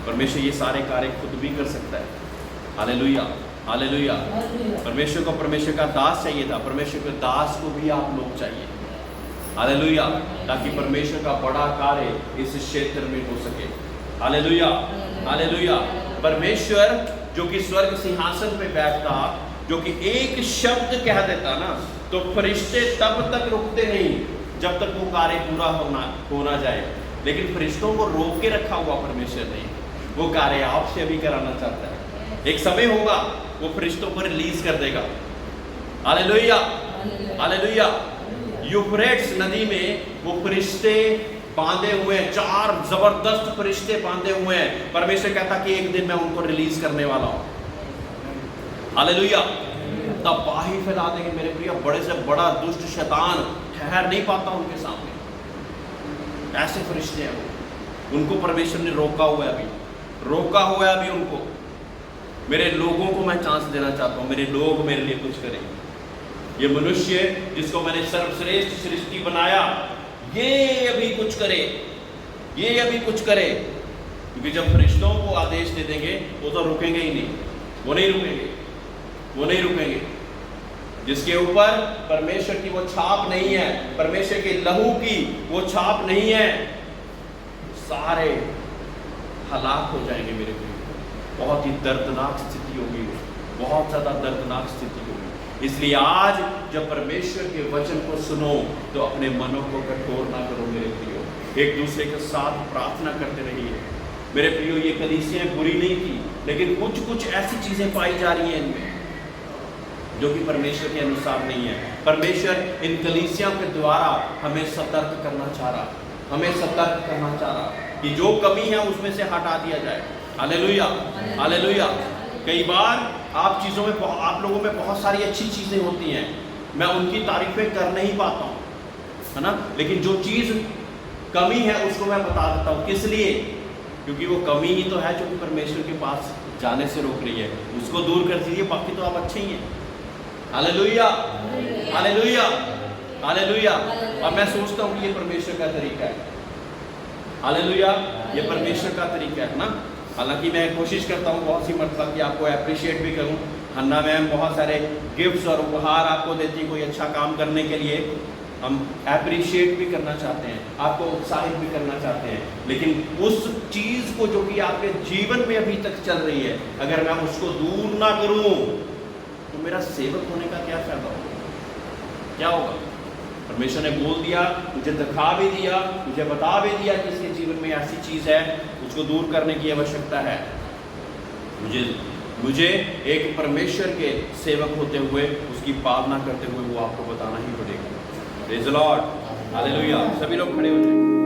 परमेश्वर ये सारे कार्य खुद भी कर सकता है। Hallelujah, hallelujah. परमेश्वर को परमेश्वर का दास चाहिए था, परमेश्वर के दास को भी आप लोग चाहिए। हालेलुया, ताकि परमेश्वर का बड़ा कार्य इस क्षेत्र में हो सके। Hallelujah, hallelujah. परमेश्वर जो कि स्वर्ग सिंहासन पे बैठता, जो कि एक शब्द कह देता ना, तो फरिश्ते तब तक रुकते नहीं जब तक वो कार्य पूरा होना जाए। लेकिन फरिश्तों को रोक के रखा हुआ परमेश्वर ने, वो कार्य आपसे अभी कराना चाहता है। एक समय होगा वो फरिश्तों को रिलीज कर देगा। Hallelujah, hallelujah. यूफ्रेट्स नदी में वो फरिश्ते बांधे हुए हैं, 4 जबरदस्त फरिश्ते बांधे हुए हैं। परमेश्वर कहता कि एक दिन मैं उनको रिलीज करने वाला हूं। हालेलुया, तबाही फैला देंगे मेरे प्रिय। बड़े से बड़ा दुष्ट शैतान ठहर नहीं पाता उनके सामने। ऐसे फरिश्ते हैं वो, उनको परमेश्वर ने रोका हुआ है अभी उनको। मेरे लोगों को मैं चांस देना चाहता हूँ, मेरे लोग मेरे लिए कुछ करें। ये मनुष्य जिसको मैंने सर्वश्रेष्ठ सृष्टि बनाया, ये अभी कुछ करे, क्योंकि जब फरिश्तों को आदेश दे देंगे वो तो रुकेंगे ही नहीं, वो नहीं रुकेंगे। जिसके ऊपर परमेश्वर की वो छाप नहीं है, परमेश्वर के लहू की वो छाप नहीं है, सारे हलाक हो जाएंगे मेरे प्रिय। बहुत ही दर्दनाक स्थिति होगी, बहुत ज़्यादा दर्दनाक स्थिति होगी। इसलिए आज जब परमेश्वर के वचन को सुनो तो अपने मनों को कठोर ना करो मेरे प्रियो, एक दूसरे के साथ प्रार्थना करते रहिए मेरे प्रियो। ये कलीसियाँ बुरी नहीं थी, लेकिन कुछ ऐसी चीज़ें पाई जा रही हैं इनमें जो कि परमेश्वर के अनुसार नहीं है। परमेश्वर इन कलीसियाँ के द्वारा हमें सतर्क करना चाह रहा कि जो कमी है उसमें से हटा दिया जाए। हालेलुया। कई बार आप लोगों में बहुत सारी अच्छी चीज़ें होती हैं, मैं उनकी तारीफें कर नहीं पाता हूँ, है ना, लेकिन जो चीज़ कमी है उसको मैं बता देता हूँ। किस लिए? क्योंकि वो कमी ही तो है जो कि परमेश्वर के पास जाने से रोक रही है। उसको दूर कर दीजिए, बाकी तो आप अच्छे ही हैं। हालेलुया। और मैं सोचता हूँ कि ये परमेश्वर का तरीका है। हालेलुया, ये परमेश्वर का तरीका है ना। हालांकि मैं कोशिश करता हूँ बहुत सी मरतबा कि आपको अप्रिशिएट भी करूँ। हन्ना मैम बहुत सारे गिफ्ट्स और उपहार आपको देती, कोई अच्छा काम करने के लिए हम अप्रिशिएट भी करना चाहते हैं, आपको उत्साहित भी करना चाहते हैं, लेकिन उस चीज़ को जो कि आपके जीवन में अभी तक चल रही है, अगर मैं उसको दूर ना करूँ तो मेरा सेवक होने का क्या फायदा होगा? क्या होगा? परमेश्वर ने बोल दिया, मुझे दिखा भी दिया, मुझे बता भी दिया कि इसके जीवन में ऐसी चीज़ है, उसको दूर करने की आवश्यकता है। मुझे एक परमेश्वर के सेवक होते हुए, उसकी पालना करते हुए वो आपको बताना ही पड़ेगा। Praise the Lord, hallelujah. सभी लोग खड़े हो जाएं।